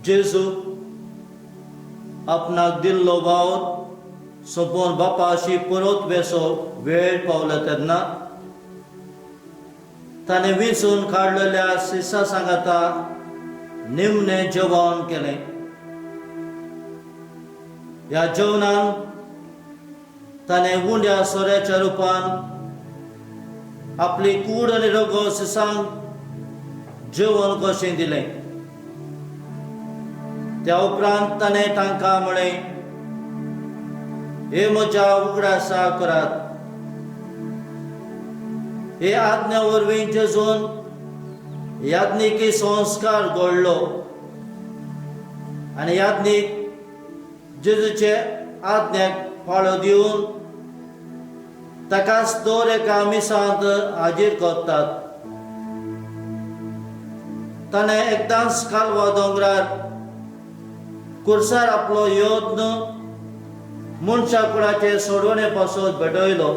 जेजू आपणाक दिल्लो भाव सोंपोवन बापाशी परत वेसो वेळ पावला तेन्ना ताणें विंचून काडलेल्या शिसा सांगाता निमणें जेवण केलें. ह्या जेवणान ताणें उंड्या सोऱ्याच्या रुपान आपली कूड आनी रगत शिसांक जेवण कशें दिलें. त्या उपरांत ताणें तांकां म्हळें, हे म्हज्या उगडासा करात. हे आज्ञा वरवीं जेजून याज्ञिकी संस्कार घडलो आनी याज्ञीक जेजूचे आज्ञेक फाळो दिवन ताकाच दर एका मिसांत हाजीर करतात. ताणें एकदांच कालवा दोंगरार कुर्सार आपलो यत्न मनशा कुळाचे सोडवणे पासत भेटयलो.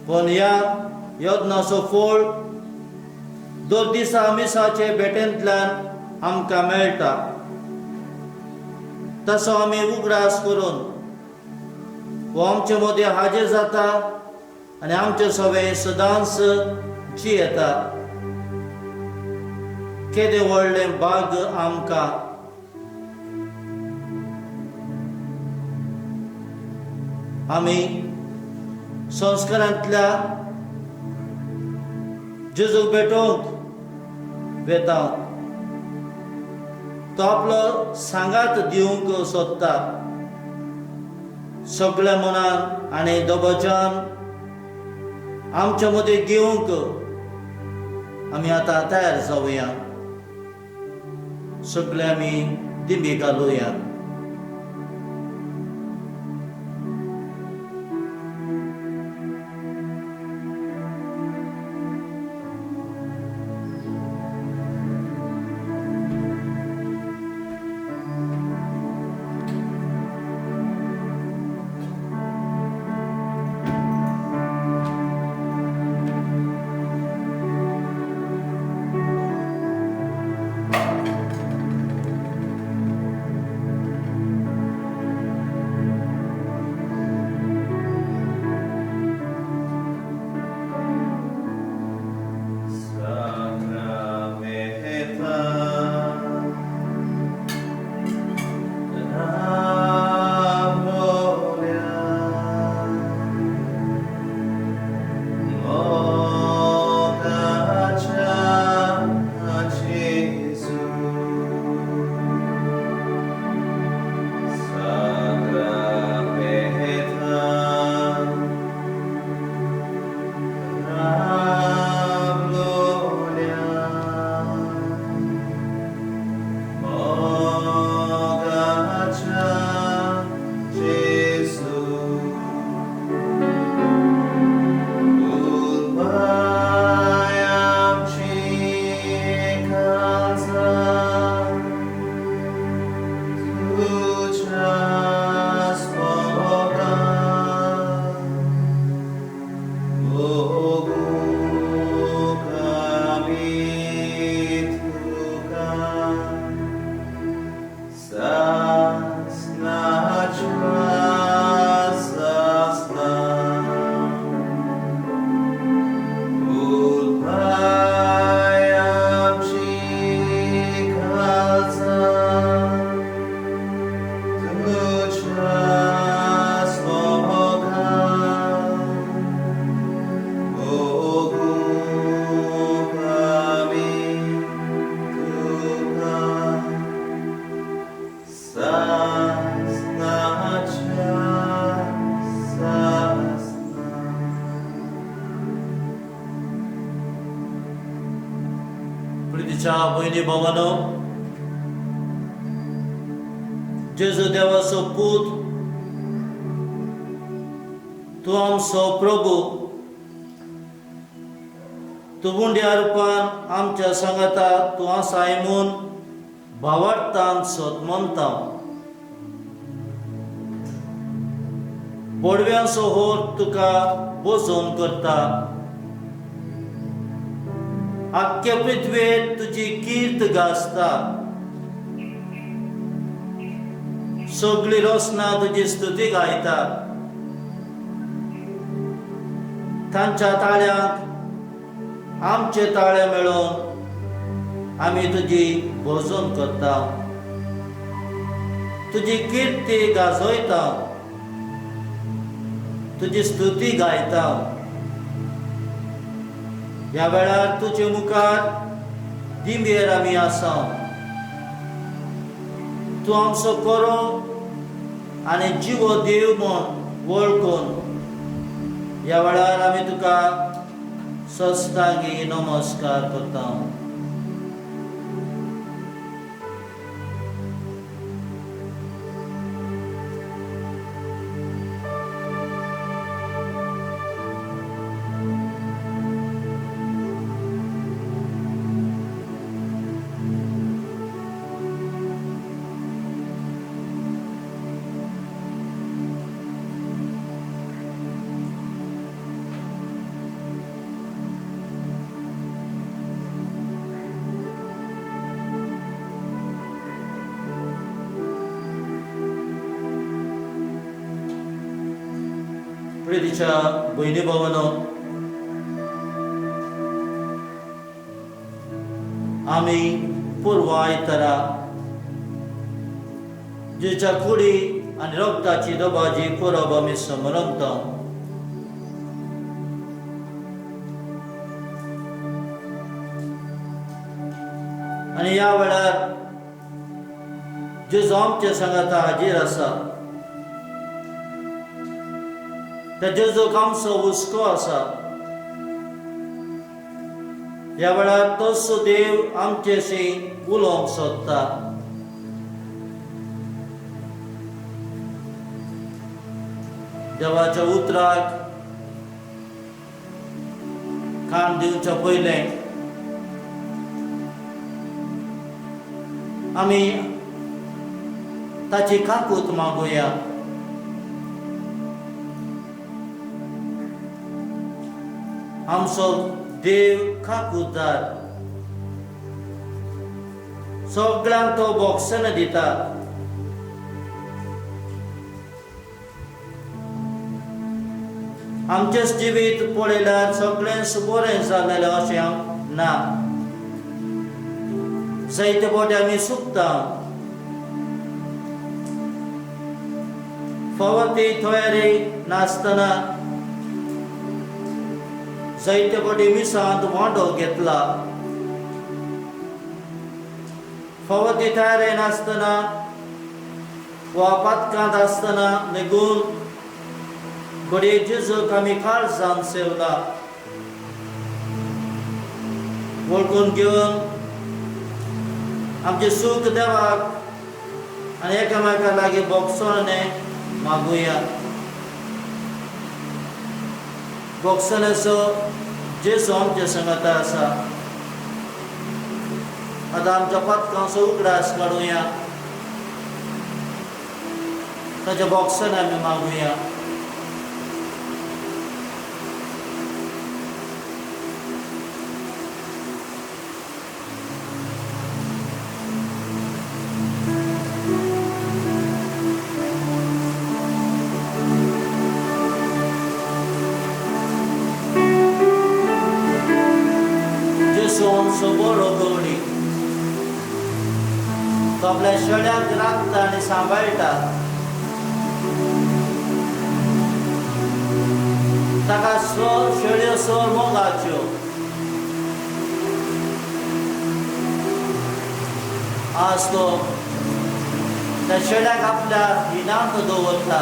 पण ह्या यत्नाचो फळ दर दिसा मिसाचे भेटेंतल्यान आमकां मेळटा. तसो आमी उगडास करून हो आमचे मदीं हाजीर जाता आनी आमचे सवे सदांच जियेता. केदें व्हडलें भाग आमकां. आमी संस्कारांतल्या जेजूक भेटोवंक वेता. तो आपलो सांगात दिवंक सोदता. सगळ्या मनान आनी दबाज्यान आमचे मदीं दिवंक आमी आतां तयार जावया. सगळे आमी दिमी घालुया. भयणी भावांनो, जेजू देवाचो पूत, तूं आमचो प्रभू, तूं उंड्या रुपान आमच्या सांगाता तूं आसा म्हूण भावार्थान सतमनता. पडव्यांचो होर तुका बोजोन करता. आख्खे पृथ्वेर तुजी कीर्त गाजता. सगळी रोसना तुजी स्तुती गायता. तांच्या ताळ्यांक आमचे ताळे मेळोवन आमी तुजी भोजन करता, तुजी किर्ती गाजयता, तुजी स्तुती गायता. ह्या वेळार तुजे मुखार दिंबेर आमी आसा. तूं आमचो कोरो आनी जिवो देव म्हूण वळखून ह्या वेळार आमी तुका सस्तांगी नमस्कार करता. प्रितीच्या भयणी भावांनो, आमी पूर्व आयतारा जेच्या कुडी आनी रक्ताची दबाजी परब आमी समरमता. आनी ह्या वेळार जेजू आमच्या सांगाता हाजीर आसा. त्या जेजूक आमचो हुस्को आसा. ह्या वेळार तसो देव आमचेशी उलोवंक सोदता. देवाच्या उतराक कान दिवच्या पयलें आमी ताची काकूत मागुया. आमचो देव काकूतदार, सगळ्यांक तो भोगसण दिता. आमचेच जिवीत पळयल्यार सगळेंच बरें जालेलें अशें ना. जायते फावटी आमी चुकता. फावो ती तयारी नासतना जायते फावटी मिसांत वांटो घेतला. फावो ती तयारी नासतना वा पातकांत आसतना लेगून घडये जेजूक आमी काळजान सेवला. वळखून घेवन आमचे सूख देवाक आनी एकामेका लागीं भोगसणें मागुया. भोगसणेचो जेजू आमच्या संगता आसा. आतां आमच्या पातकांचो उगडास काडुया. ताचे भोगसणें आमी मागुया. तो आपल्या शेळ्याक राखता आनी सांबाळटा. ताका शेळयो सोर मोगाच्यो. आज तो त्या शेळ्याक आपल्या हिनांत दवरता.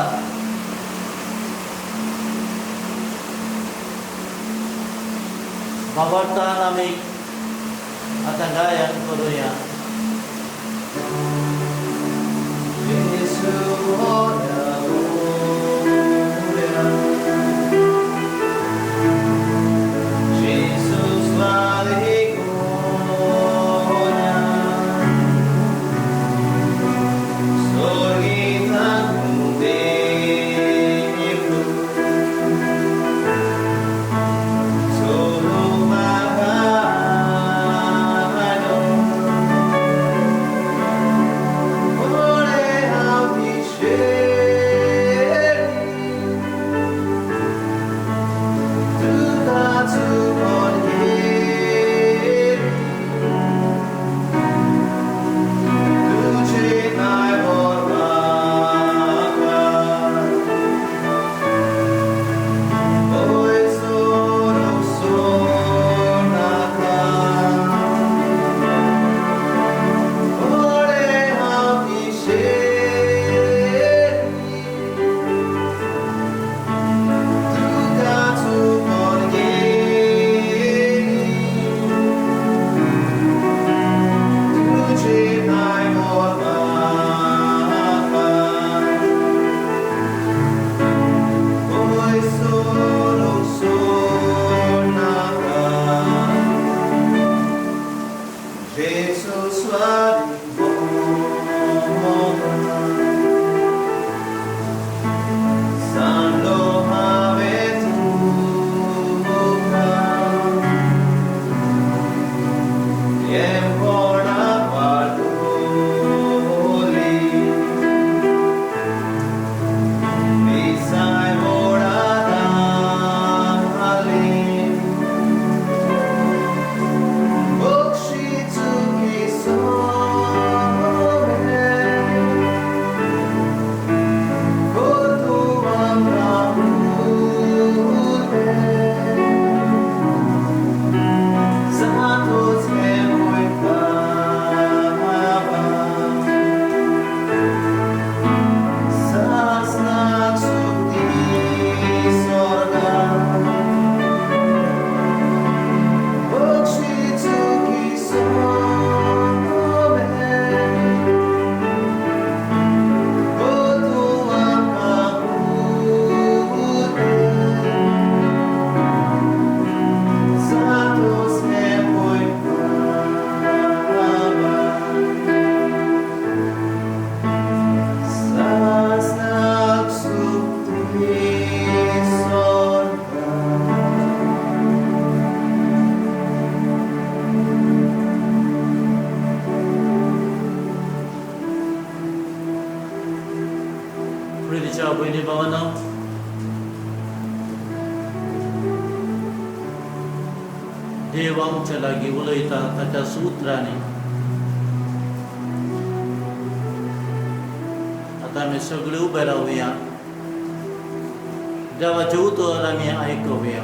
बाबरतान आमी आतां गायन करुया. देव आमच्या लागीं उलयता ताच्या सुत्रांनी. आतां आमी सगळीं उबे रावया, देवाचें उतर आमी आयकुया.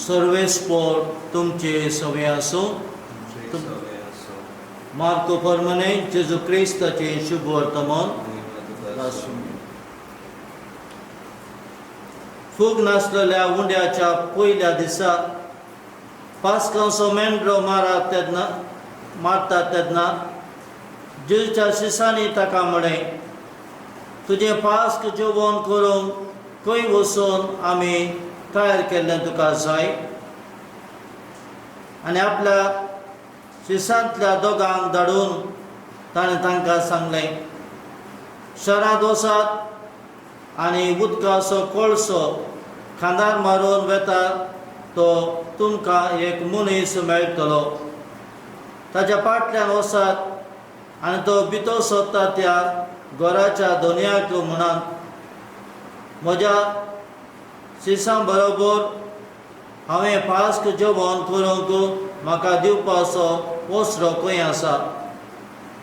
सर्वेस्पोर तुमचे सवे आसूं. मार्को प्रमाणे जेजू क्रिस्ताचें शुभ वर्तमान आसूं. फूग नासलेल्या उंड्याच्या पयल्या दिसा पास्कांचो मेंढरो मारतात तेन्ना जेजूच्या शिश्यांनी ताका म्हळें, तुजें पास्क जेवण करूंक खंय वचून आमी तयार केल्लें तुका जाय? आनी आपल्या शिश्यांतल्या दोगांक धाडून ताणें तांकां सांगलें, शहरांत वचात आनी उदकाचो कोळसो खांदार मारून वेता तो तुमकां एक मनीस मेळटलो. ताच्या फाटल्यान वचात आनी तो भितर सोदता त्या घराच्या दोनयाक म्हणात, म्हज्या शिश्यां बरोबर हांवें पास्क जेवण करूंक म्हाका दिवपाचो वस्रो खंय आसा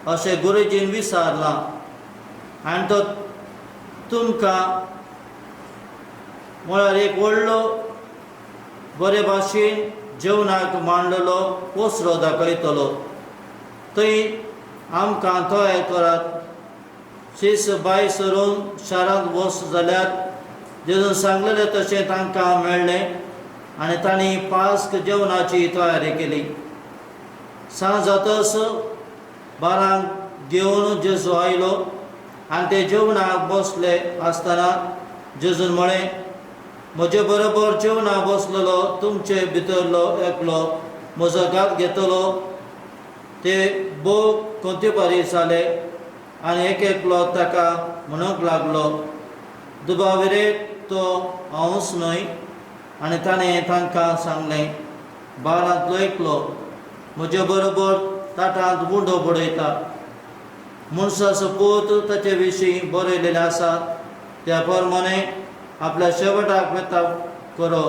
अशें गुरुजीन विचारलां. आनी तो तुमकां म्हळ्यार एक व्हडलो बरे भाशेन जेवणाक मांडलेलो वस्रो दाखयतलो. थंय आमकां तयार करात. शिस भायर सरून शारांत वच जाल्यार जेजून सांगलेलें तशें तांकां मेळ्ळें आनी तांणी पास्क जेवणाची तयारी केली. सांज जातच 12 घेवन जेजू आयलो आनी ते जेवणाक बसले आसतना जेजून म्हळें, म्हजे बरोबर जेवणाक बसलेलो तुमचे भितरलो एकलो म्हजो घात घेतलो. ते भोव कोंतेपारी जाले आनी एक एकलो ताका म्हणूंक लागलो, दुबाविरेक तो हांवूच न्हय. आनी ताणें तांकां सांगलें, बारांतलो एकलो म्हजे बरोबर ताटांत उंडो बुडयता. मनशाचो पूत ताचे विशीं बरयलेलें आसा त्या प्रमाणे आपल्या शेवटाक वेता करो.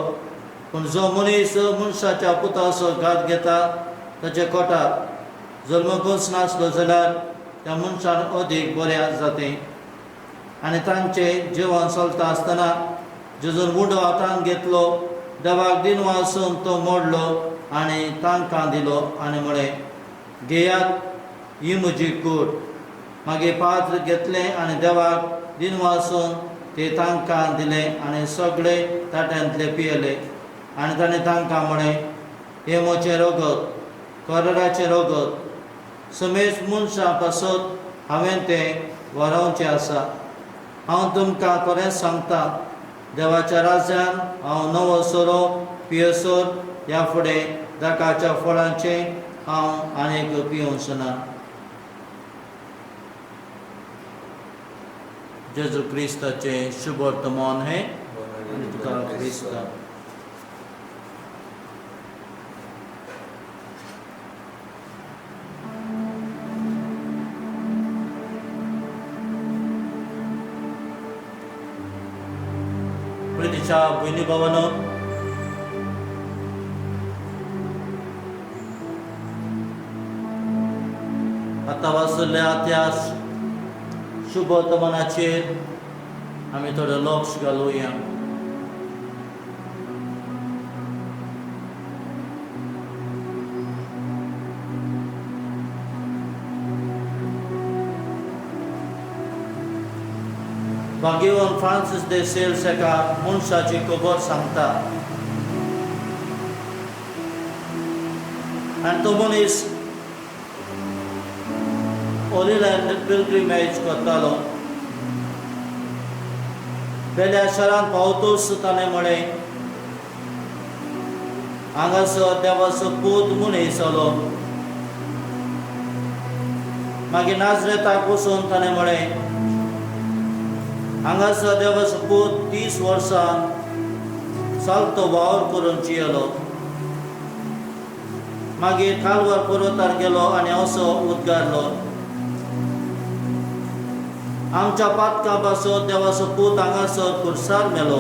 पूण जो मनीस मनशाच्या पुताचो घात घेता ताचे कोटाक जल्मकूच नासलो जाल्यार त्या मनशान अदीक बरें जातें. आनी तांचें जेवण चलता आसतना जेजून उंडो हातांत घेतलो, देवाक दिनवा वचून तो मोडलो आनी तांकां दिलो आनी म्हळें, घेयात, ही म्हजी कूड. मागीर पात्र घेतलें आनी देवाक दिनवा वचून तें तांकां दिलें आनी सगळे ताट्यांतले पियेले. आनी ताणें तांकां म्हळें, हें म्हजें रगत, कराराचें रगत. समेज मनशां पासत हांवें तें व्हरोवचें आसा. हांव तुमकां खरेंच सांगतां, देवाच्या राज्यांत हांव नवो सोरो पियेसोर ह्या फुडें दाकाच्या फळांचें हांव आनीक पिवूंच ना. जेजू क्रिस्ताचें शुभ वर्तमान हें आनी तुका क्रिस्ता. प्रितीच्या भयणी भावांनो, आतां वाचलेल्या त्या शुभ वर्तमानाचेर आमी थोडें लक्ष घालुया. भाग्यवान फ्रांसीस de Sales एका मनशाची खबर सांगता आनी तो मनीस होली लँड पिलग्रिमेज करतालो. बेल्या शारांत पावतूच ताणें म्हळें, हांगासर देवाचो पूत मनीस आलो. मागीर नाजरेताक वचून ताणें म्हळें, हांगासर देवाचो पूत 30 वर्सां चलतो वावर करून जियेलो. मागीर कालवार पर्वतार गेलो आनी असो उद्गारलो, आमच्या पातकां पासत देवाचो पूत हांगासर खुर्सार मेलो.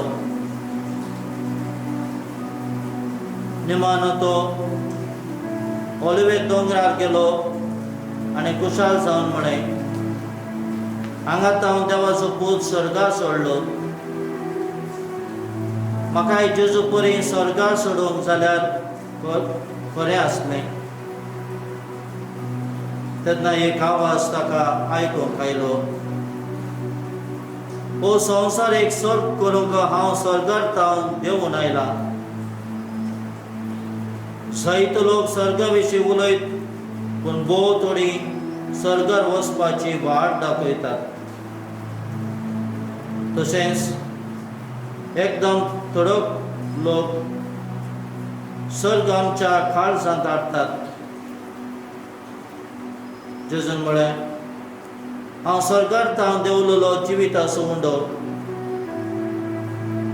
निमानो तो ओलिवे दोंगरार गेलो आनी कुशाल जावन म्हळें, हांगात हांव देवाचो पूत स्वर्गार सोडलो. म्हाका जेजू परी स्वर्गार सोडूंक जाल्यार खरें आसलें. तेन्ना एक आवाज ताका आयकूंक आयलो, हो संवसार एक स्वर्ग करूंक हांव स्वर्गार तावन देंवून आयला. जायते लोक स्वर्गा विशीं उलयत, पूण भोव थोडी स्वर्गार वचपाची वाट दाखयतात. तशेंच एकदम थोडो लोक स्वर्ग आमच्या काळजांत हाडटात. जेजून म्हळें, हांव स्वर्गार तावन देंवलेलो जिविताचो उंडो,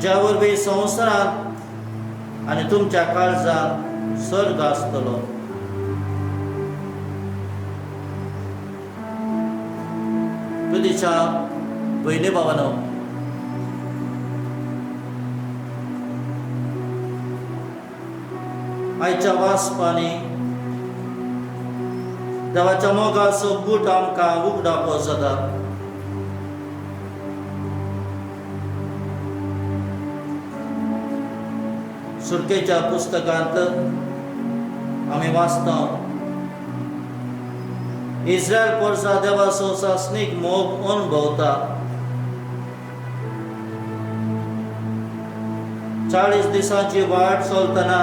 ज्या वरवीं संवसारांत आनी तुमच्या काळजांत स्वर्ग आसतलो. प्रितीच्या भयणी भावांनो, आयच्या वाचपांनी देवाच्या मोगाचो बूट आमकां उगडावचो जाता. सुटकेच्या पुस्तकांत आमी वाचता, इस्रायल परसा देवाचो सासणीक मोग अनुभवता. 40 दिसांची वाट चलतना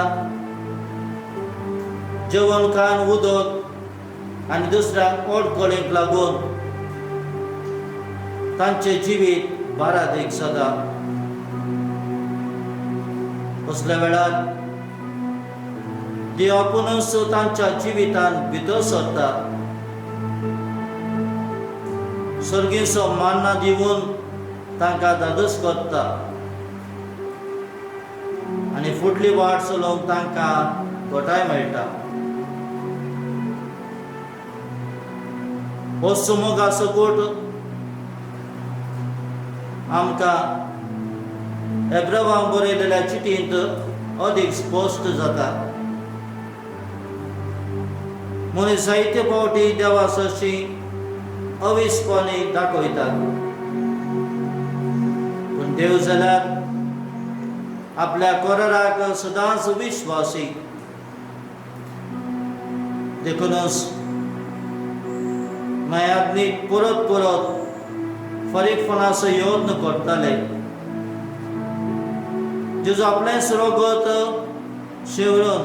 जेवण खाण उदक आनी दुसऱ्यांक ओडखळींक लागून तांचे जिवीत बारादीक जाता. असल्या वेळार देव आपुणूच तांच्या जिवितांत भितर सरता. सर्गीचो मान्ना दिवन तांकां धादोस करता आनी फुडली वाट चलोवंक तांकां घोटाय मेळटा. हो मोगाचो गोट आमकां एब्राहामाक बरयलेल्या चिठींत अदीक स्पश्ट जाता. मनीस जायते फावटी देवाची अविस्पणी दाखयतात, पूण देव जाल्यार आपल्या कोराराक सदांच विश्वासी. देखूनच मायाग्नीक परत परत फरीकपणाचो यत्न करताले. जेजू आपलें रगत शेवरून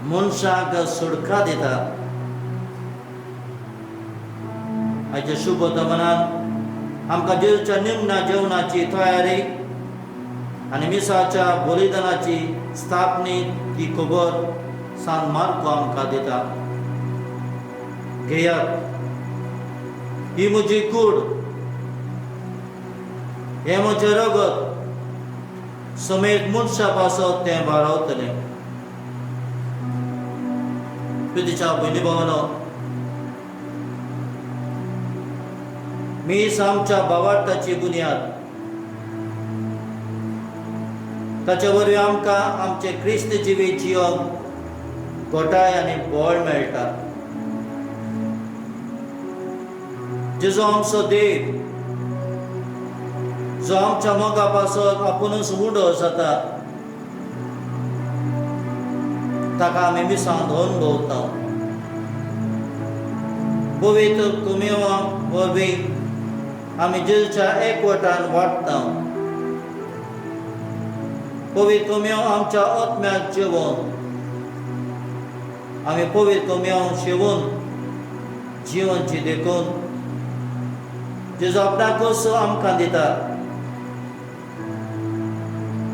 मनशाक सुडका दिता. आयच्या शुभ दमनान आमकां जेजूच्या निमण्या जेवणाची तयारी आनी मिसाच्या बलिदानाची स्थापनी ही खबर सान मार्को आमकां दिता. घेयात, ही म्हजी कूड, हें म्हजें रगत, समेत मनशा पासत तें बारावतलें. प्रितीच्या भयणी भावांनो, मीस आमच्या भावार्थाची बुन्याद. ताचे वरवीं आमकां आमचें क्रिस्त जिवीत जियोंक घोटाय आनी बळ मेळटा. जेजू आमचो देव, जो आमच्या मोगा पासत आपुणूच उडो जाता, ताका आमी मिसांत अनुभवता. पवित्र कुमेवा वरवीं आमी जेजूच्या एकवटान वाडटा. पवित्र कुमेव आमच्या आत्म्याक जेवण, आमी पवित्र कुमेव शेवून जिवनची देखून जेजू आपणाकूच आमकां दिता.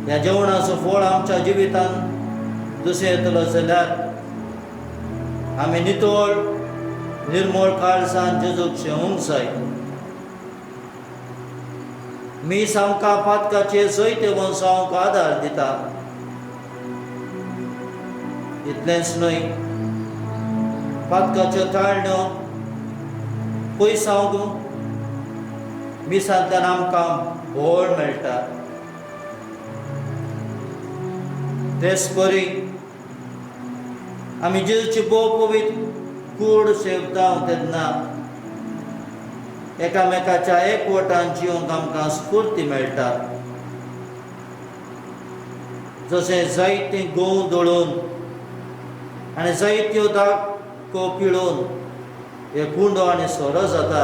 ह्या जेवणाचो फळ आमच्या जिवितांत दुसरें येतलो जाल्यार आमी नितळ निर्मळ काळजान जेजूक शेवूंक जाय. मीस आमकां पातकाचे जैते वंशावंक आदार दिता. इतलेंच न्हय, पातकाच्यो ताळण्यो पयसावंक मिसांतल्यान आमकां बळ मेळटा. तेच परी आमी जेजूची भोव पवित्र कूड सेवता तेन्ना एकामेकाच्या एकवटान जिवंक आमकां स्फूर्ती मेळटा. जशें जायतीं गोव दळून आनी जायत्यो दाखो पिळोवन हे कुंडो आनी सोरो जाता,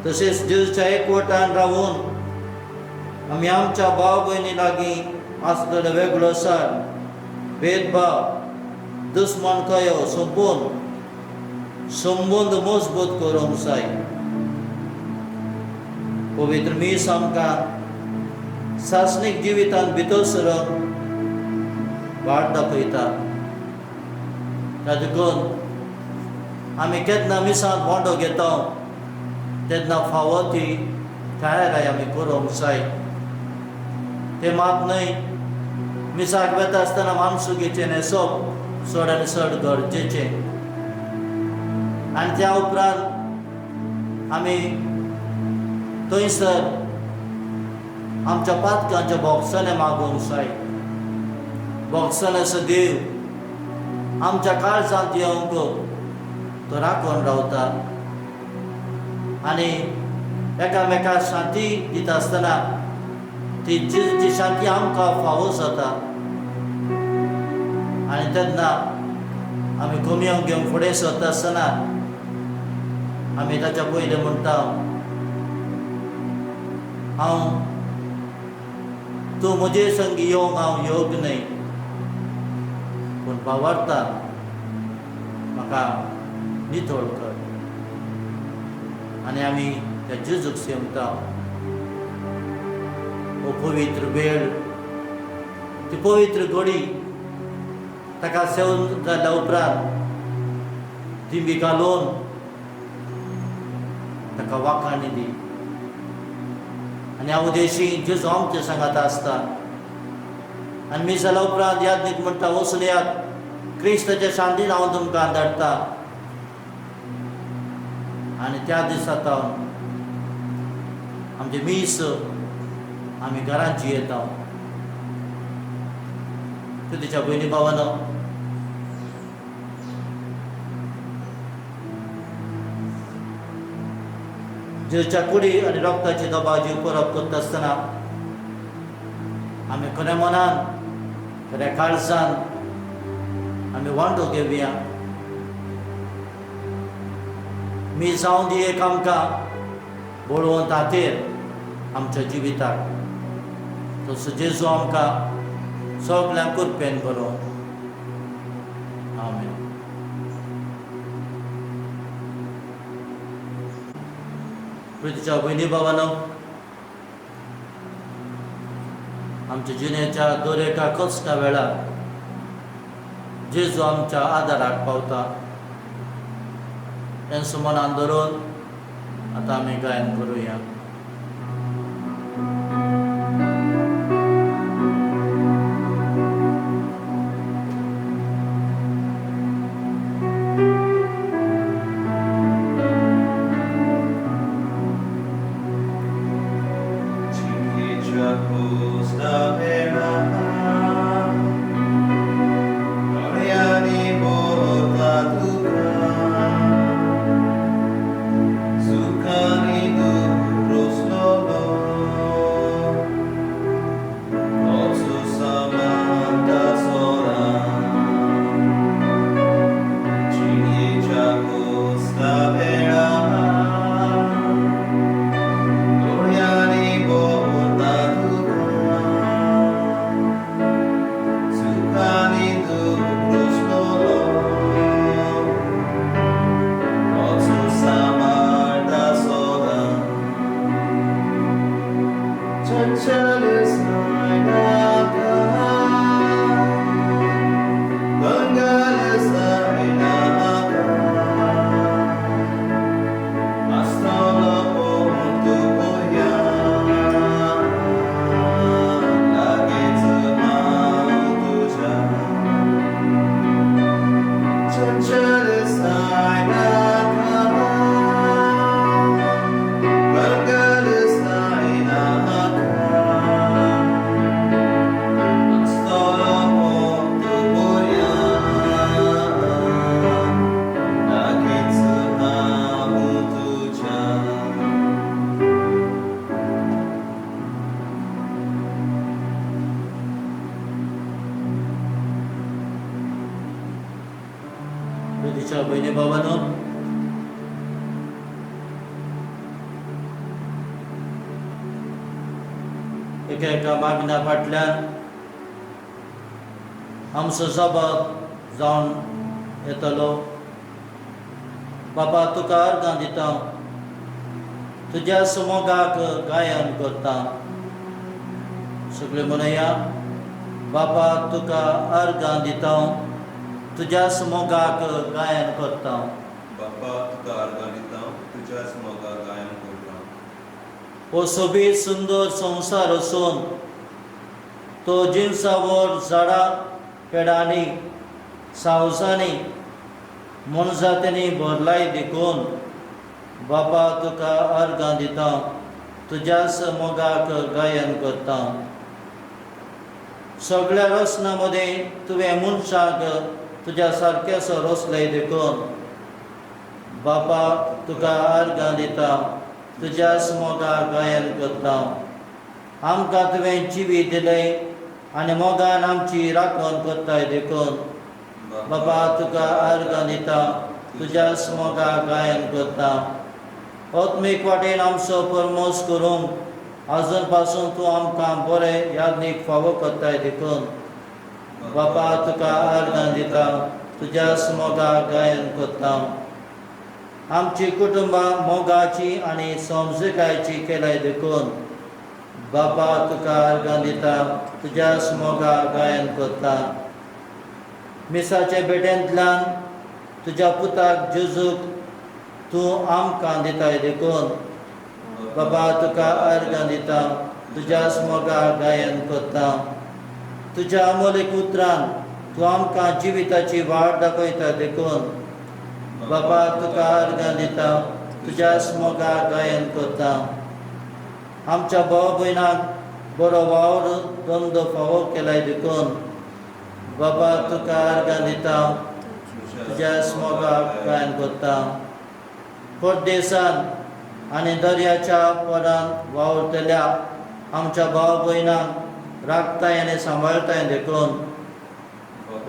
तशेंच जेजूच्या एकवटान रावून आमी आमच्या भाव भयणी लागीं आसलेलो वेगळोसार, भेदभाव, दुस्मानकायो सोंपोवन संबंद मजबूत करूंक जाय. पवित्र मीस आमकां सासणीक जिवितांत भितर सरून वाट दाखयता. तातूंत आमी केन्ना मिसांत वांटो घेता तेन्ना फावो ती तयाराय आमी करूंक जाय. ते मात न्हय, मिसाक वेता आसतना मानसुगेचें न्हेसप चड आनी चड गरजेचें. आनी त्या उपरांत आमी थंयसर आमच्या पातकांच्या बोगसले मागूंक जाय. बोगसले देव आमच्या काळजांत येवंक तो राखून रावता आनी एकामेकाक शांती दिता आसतना ती जेजूची शांती आमकां फावो जाता. आनी तेन्ना आमी कोमयोन घेवन फुडें सरता आसतना आमी ताच्या पयलीं म्हणटा, तूं म्हजे संगी येवंक हांव योग्य न्हय, पूण भावार्था म्हाका नितळ कर. आनी आमी त्या जेजूक सेवता. हो पवित्र वेळ, ती पवित्र घडी ताका सेवन जाल्या उपरांत दिमी घालून ताका वाखाणी दी. आनी हांव उदेशी जेजू आमचे सांगात आसता. आनी मी जाल्या उपरांत यादनीक म्हणटा, वचून यात, क्रिस्ताच्या शांतीन हांव तुमकां धाडटा. आनी त्या दिसांत आमचे मीस आमी घरांत जियेता. तुजेच्या भयणी भावानो, जेजूच्या कुडी आनी रोगताची दोबाजी परब करता आसतना आमी खऱ्या मनान, खऱ्या काळजान आमी वांटो घेवया. मी जावन दी एक आमकां बळवंत हातेर आमच्या जिविताक. तसो जेजू आमकां सगळ्यांक कृपेन करूं. आमीन. प्रितीच्या भयणी भावानो, आमच्या जिणेच्या दर एका कश्टा वेळार जेजू आमच्या आदाराक पावता. हें सुमनान धरून आतां आमी गायन करुया. भयणी भावांनो, एका मागण्या फाटल्यान आमचो जबाब जावन येतलो. बाबा तुका अर्गां दिता, तुज्या मोगाक गायन करता. सगळे म्हणया, बाबा तुका अर्गां दिता, तुज्या मोगाक गायन करता. बाबा तुका अर्गां दिता, तुज्या मोगाक गायन करता. हो सोबीत सुंदर संवसार असून तो जिन्सावर झाडां पेडांनी सावसांनी मनजातींनी भरलाय देखून बाबा तुका अर्गां दिता, तुज्याच मोगाक गायन करता. सगळ्या रचना मदें तुवें मनशाक तुज्या सारकेसो रचलय देखून बाबा तुका अर्गां दिता, तुज्याच मोगाक गायन करता. आमकां तुवें जिवीत दिलय आनी मोगान आमची राखण करताय देखून बाबा तुका अर्गां दिता, तुज्याच मोगाक गायन करता. आत्मीक वाटेन आमचो परमोस करूंक आजून पासून तूं आमकां बरें यादनीक फावो करताय देखून बाबा तुका अर्गां दिता, तुज्याच मोगाक गायन करता. आमची कुटुंबां मोगाची आनी समजुकायची केल्याय देखून बाबा तुका अर्गां दिता, तुज्याच मोगाक गायन करता. मिसाचे बेड्यांतल्यान तुज्या पुताक जेजूक तूं आमकां दिताय देखून बाबा तुका अर्गां दिता, तुज्याच मोगाक गायन करता. तुज्या अमोलीक उतरान तूं आमकां जिविताची वाट दाखयता देखून बाबा तुका अर्गां दिता, तुज्याच मोगाक गायन करता. आमच्या भाव भयणाक बरो वावर धंदो फावो केल्याय देखून बाबा तुका अर्गां दिता, तुज्याच मोगाक गायन करता. परदेसान आनी दर्याच्या परान वावरतल्या आमच्या भाव भयणांक राखताय आनी सांबाळताय देखून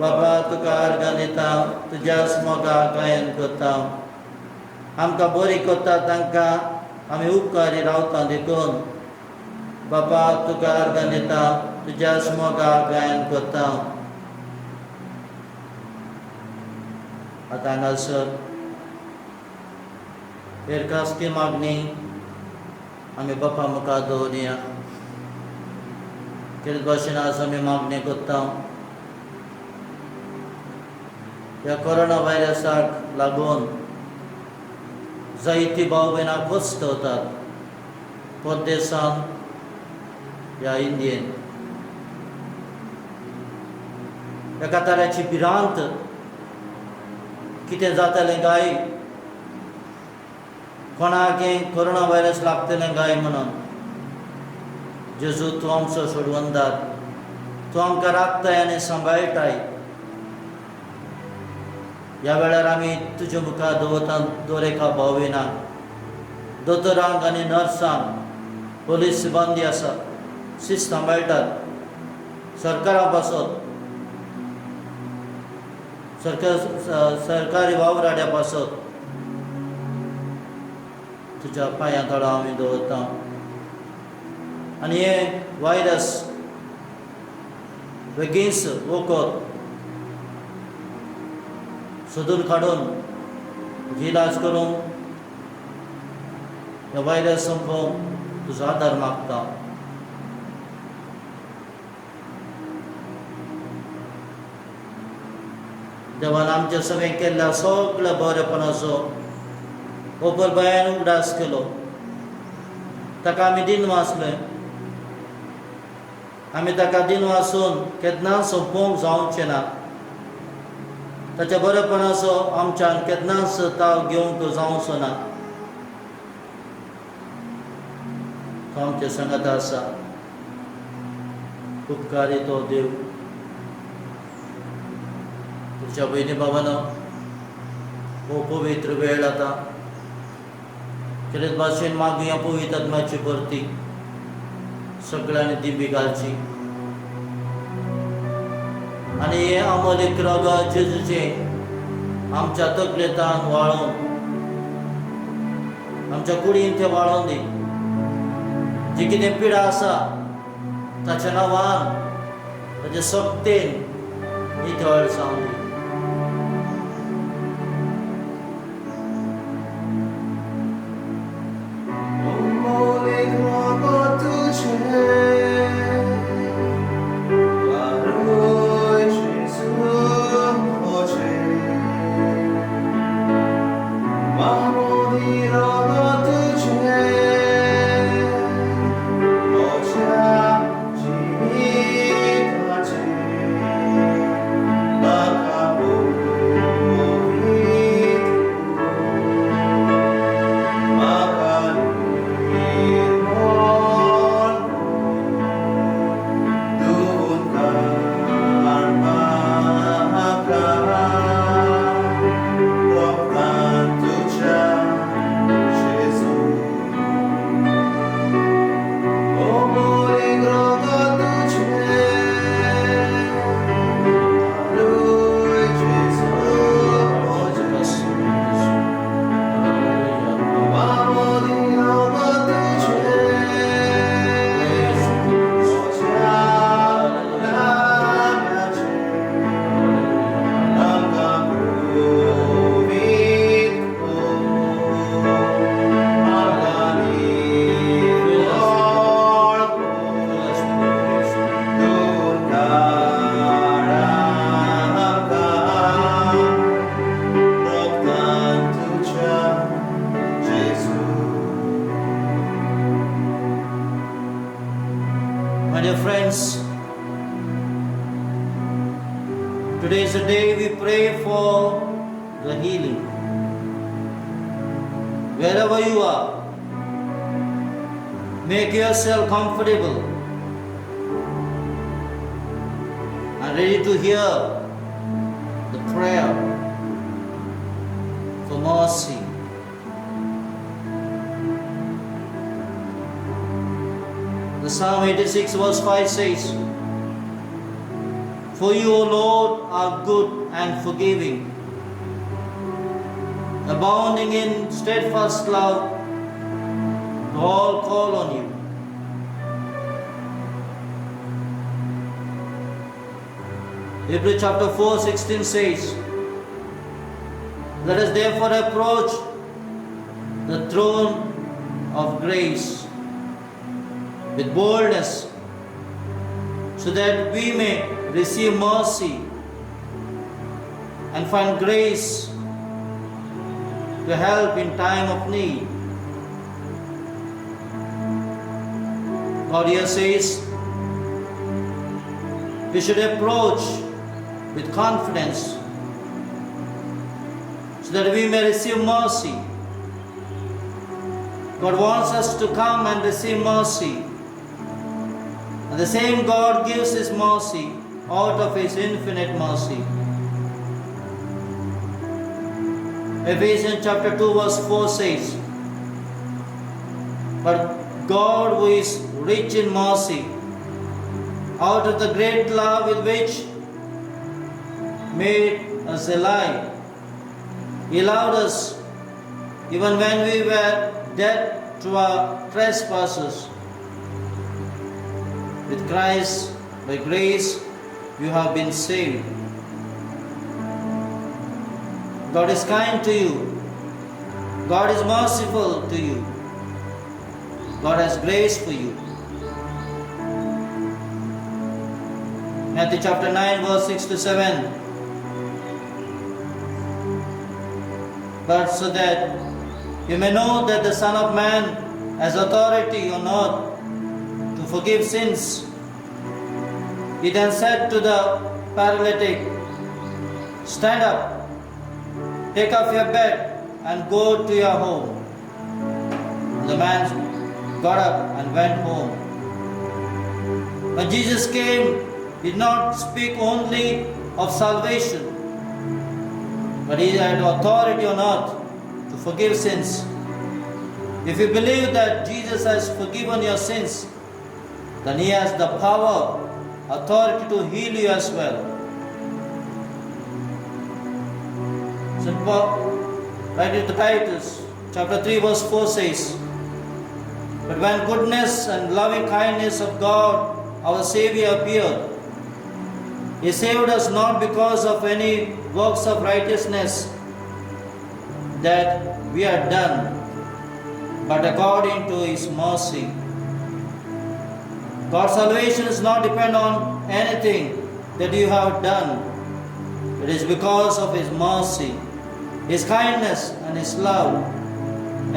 बाबा तुका अर्गां दिता, तुज्याच मोगाक गायन करता. आमकां बरी करता तांकां आमी उपकारी रावता देखून बाबा तुका अर्गां दिता, तुज्याच मोगाक गायन करता. आतां हांगासर खासकी मागणी आमी बापा मुखार दवरया. कितें भाशेन आज आमी मागणी करता, ह्या कोरोना व्हायरसाक लागून जायती भाव भयणां पस्तवतात परदेसान ह्या इंडियेन. एका तराची भिरांत कितें जातलें काय, कोणाकय कोरोना व्हायरस लागतलें काय म्हणून. जेजू तूं आमचो सोडवंदार, तूं आमकां राखताय आनी सांबाळटाय. ह्या वेळार आमी तुज्या मुखार दवरता दरेका भाव भयणांक, दोतोरांक आनी नर्सांक, पुलीस सिबांदी आसा शिस्त सांबाळटात, सरकारा पासत सरकारी वावराड्या पासत तुज्या पांयां तळा आमी दवरता. आनी हे व्हायरस बेगीनच वखद सोदून काडून इलाज करूंक हे व्हायरस संपोवंक तुजो आदार मागता. देवान आमच्या सगळें केल्ल्या सगळ्या बरेपणाचो ओपर भयान उगडास केलो. ताका आमी दिन वाचले, आमी ताका दिन वाचून केन्ना सोंपोवंक जावचें ना. ताच्या बरेपणाचो आमच्यान केन्नाच ताव घेवंक जावचो ना. तो आमचे सांगात आसा, उपकारी तो देव. तुज्या भयणी भावांनो, हो पवित्र वेळ आतां कितें भाशेन मागुया पवित्र आत्म्याची भरती सगळ्यांनी दिबी घालची. आनी हे अमोलीक रगत जेजूचे आमच्या तकलेंतान वाळोवन आमच्या कुडीन ते वाळोवन दी. जी कितें पिडा आसा ताच्या नांवान ताचे सक्तेन नितळ जावं दी. My dear friends, today is the day we pray for the healing. Wherever you are, make yourself comfortable and ready to hear the prayer for mercy. The Psalm 86 verse 5 says, "For you, O Lord, are good and forgiving, abounding in steadfast love to all call on you." Hebrews chapter 4:16 says, "Let us therefore approach the throne of grace with boldness, so that we may receive mercy and find grace to help in time of need." God here says we should approach with confidence so that we may receive mercy. God wants us to come and receive mercy. And the same God gives His mercy out of His infinite mercy. Ephesians chapter 2 verse 4 says, "But God, who is rich in mercy, out of the great love with which made us alive, He loved us even when we were dead to our trespasses. With Christ, by grace, you have been saved." God is kind to you. God is merciful to you. God has grace for you. Matthew chapter 9 verse 6 to 7. "But so that you may know that the Son of Man has authority on earth to forgive sins, He then said to the paralytic, 'Stand up, take up your bed and go to your home.' The man got up and went home." When Jesus came, He did not speak only of salvation, but He had authority on earth to forgive sins. If you believe that Jesus has forgiven your sins, then He has the power, authority to heal you as well. So St. Paul, writing to Titus, chapter 3, verse 4 says, "But when goodness and loving kindness of God, our Savior, appeared, He saved us not because of any works of righteousness that we had done, but according to His mercy." God's salvation does not depend on anything that you have done. It is because of His mercy, His kindness, and His love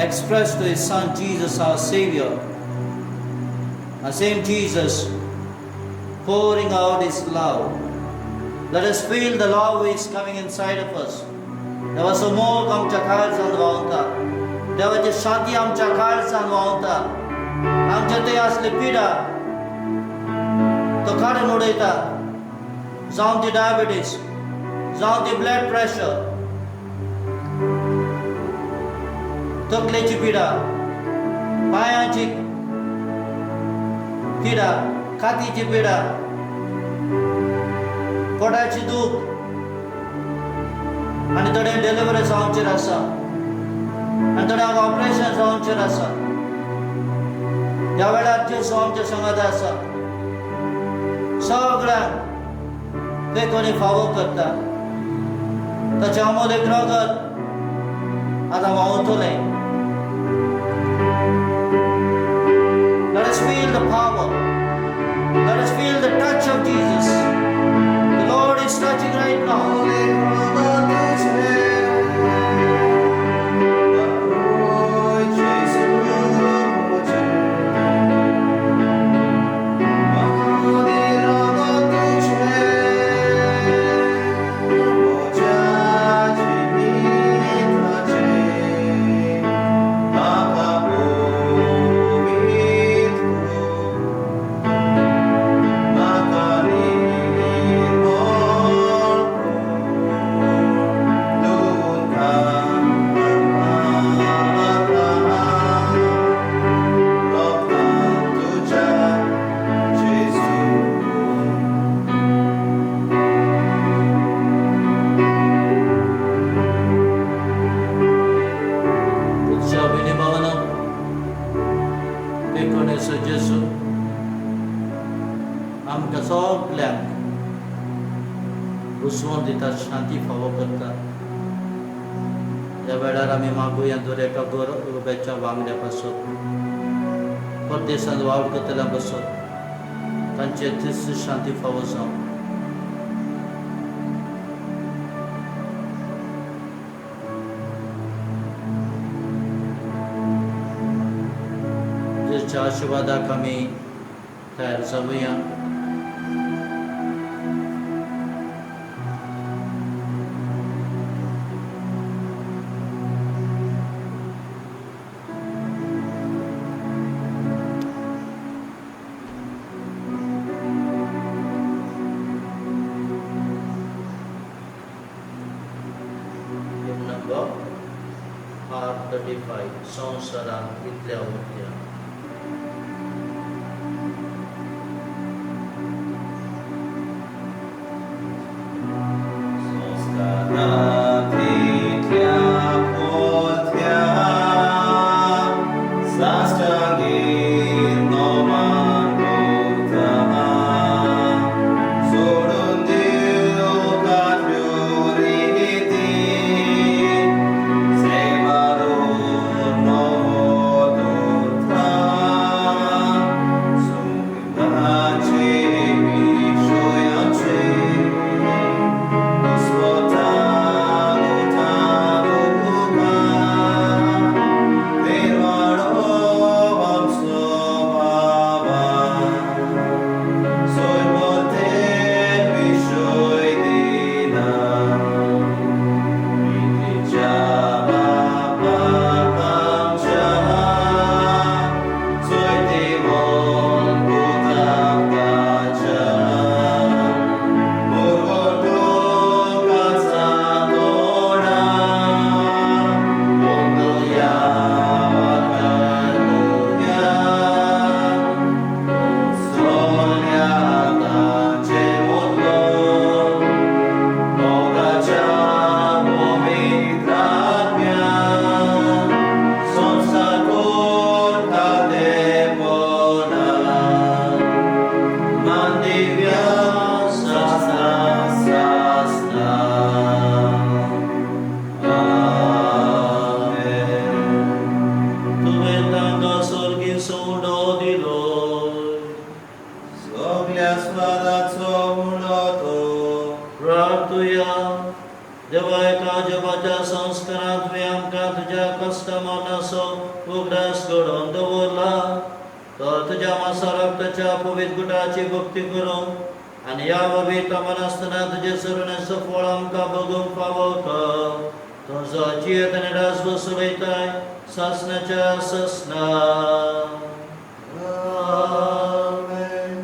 expressed to His Son Jesus, our Savior. The same Jesus pouring out His love. Let us feel the love which is coming inside of us. देवाचो मोग आमच्या काळजांत व्हांवता. देवाची शांती आमच्या काळजांत व्हांवता. आमच्या ते असले पिडा तो काडून उडयता. जावं ती डायबिटीज, जावं ती ब्लड प्रेशर, तकलेची पिडा, पायांची पिडा, खातीची पिडा, पोटाची दूख, आनी थोडे डिलिव्हरी जावचेर आसा, आनी थोड्यांक ऑपरेशन जावचेर आसा. ह्या वेळार जेसू आमच्या संगत आसा. सगळ्यांक ते कोणी फावो करता. ताचें अमोलीक रगत आतां व्हांवतलें. Let us feel the power. Let us feel the touch of Jesus. The Lord is touching right now. आमकां सगल्यांक उसवून दिता, शांती फावो करता. ह्या वेळार आमी मागुया दुरेका गोरबेच्या वांगड्या पासून, परदेशांत वावर करतल्या पासून तांचे तिस शांती फावो जावं. जेच्या आशिर्वादाक आमी तयार जावया. Number R35 संवसारांत इतल्या उरल्या. Salvador, no दिलोय. सगळ्या स्वादाचो मुळो तो. प्रार्थुया. देवा एका जगाच्या संस्कारात तुवें आमकां तुज्या कश्टमनाचो उगडास घडोवन दवरला. तर तुज्या मासा रक्ताच्या पवित्र गुटाची भक्ती करूं आनी ह्या पवित्र मनासतना तुजे सरुणाचो फळ आमकां भोगूंक फावो कर. तुजो जियेत आनी रास बसयताय सासणाच्या ससना. आमेन.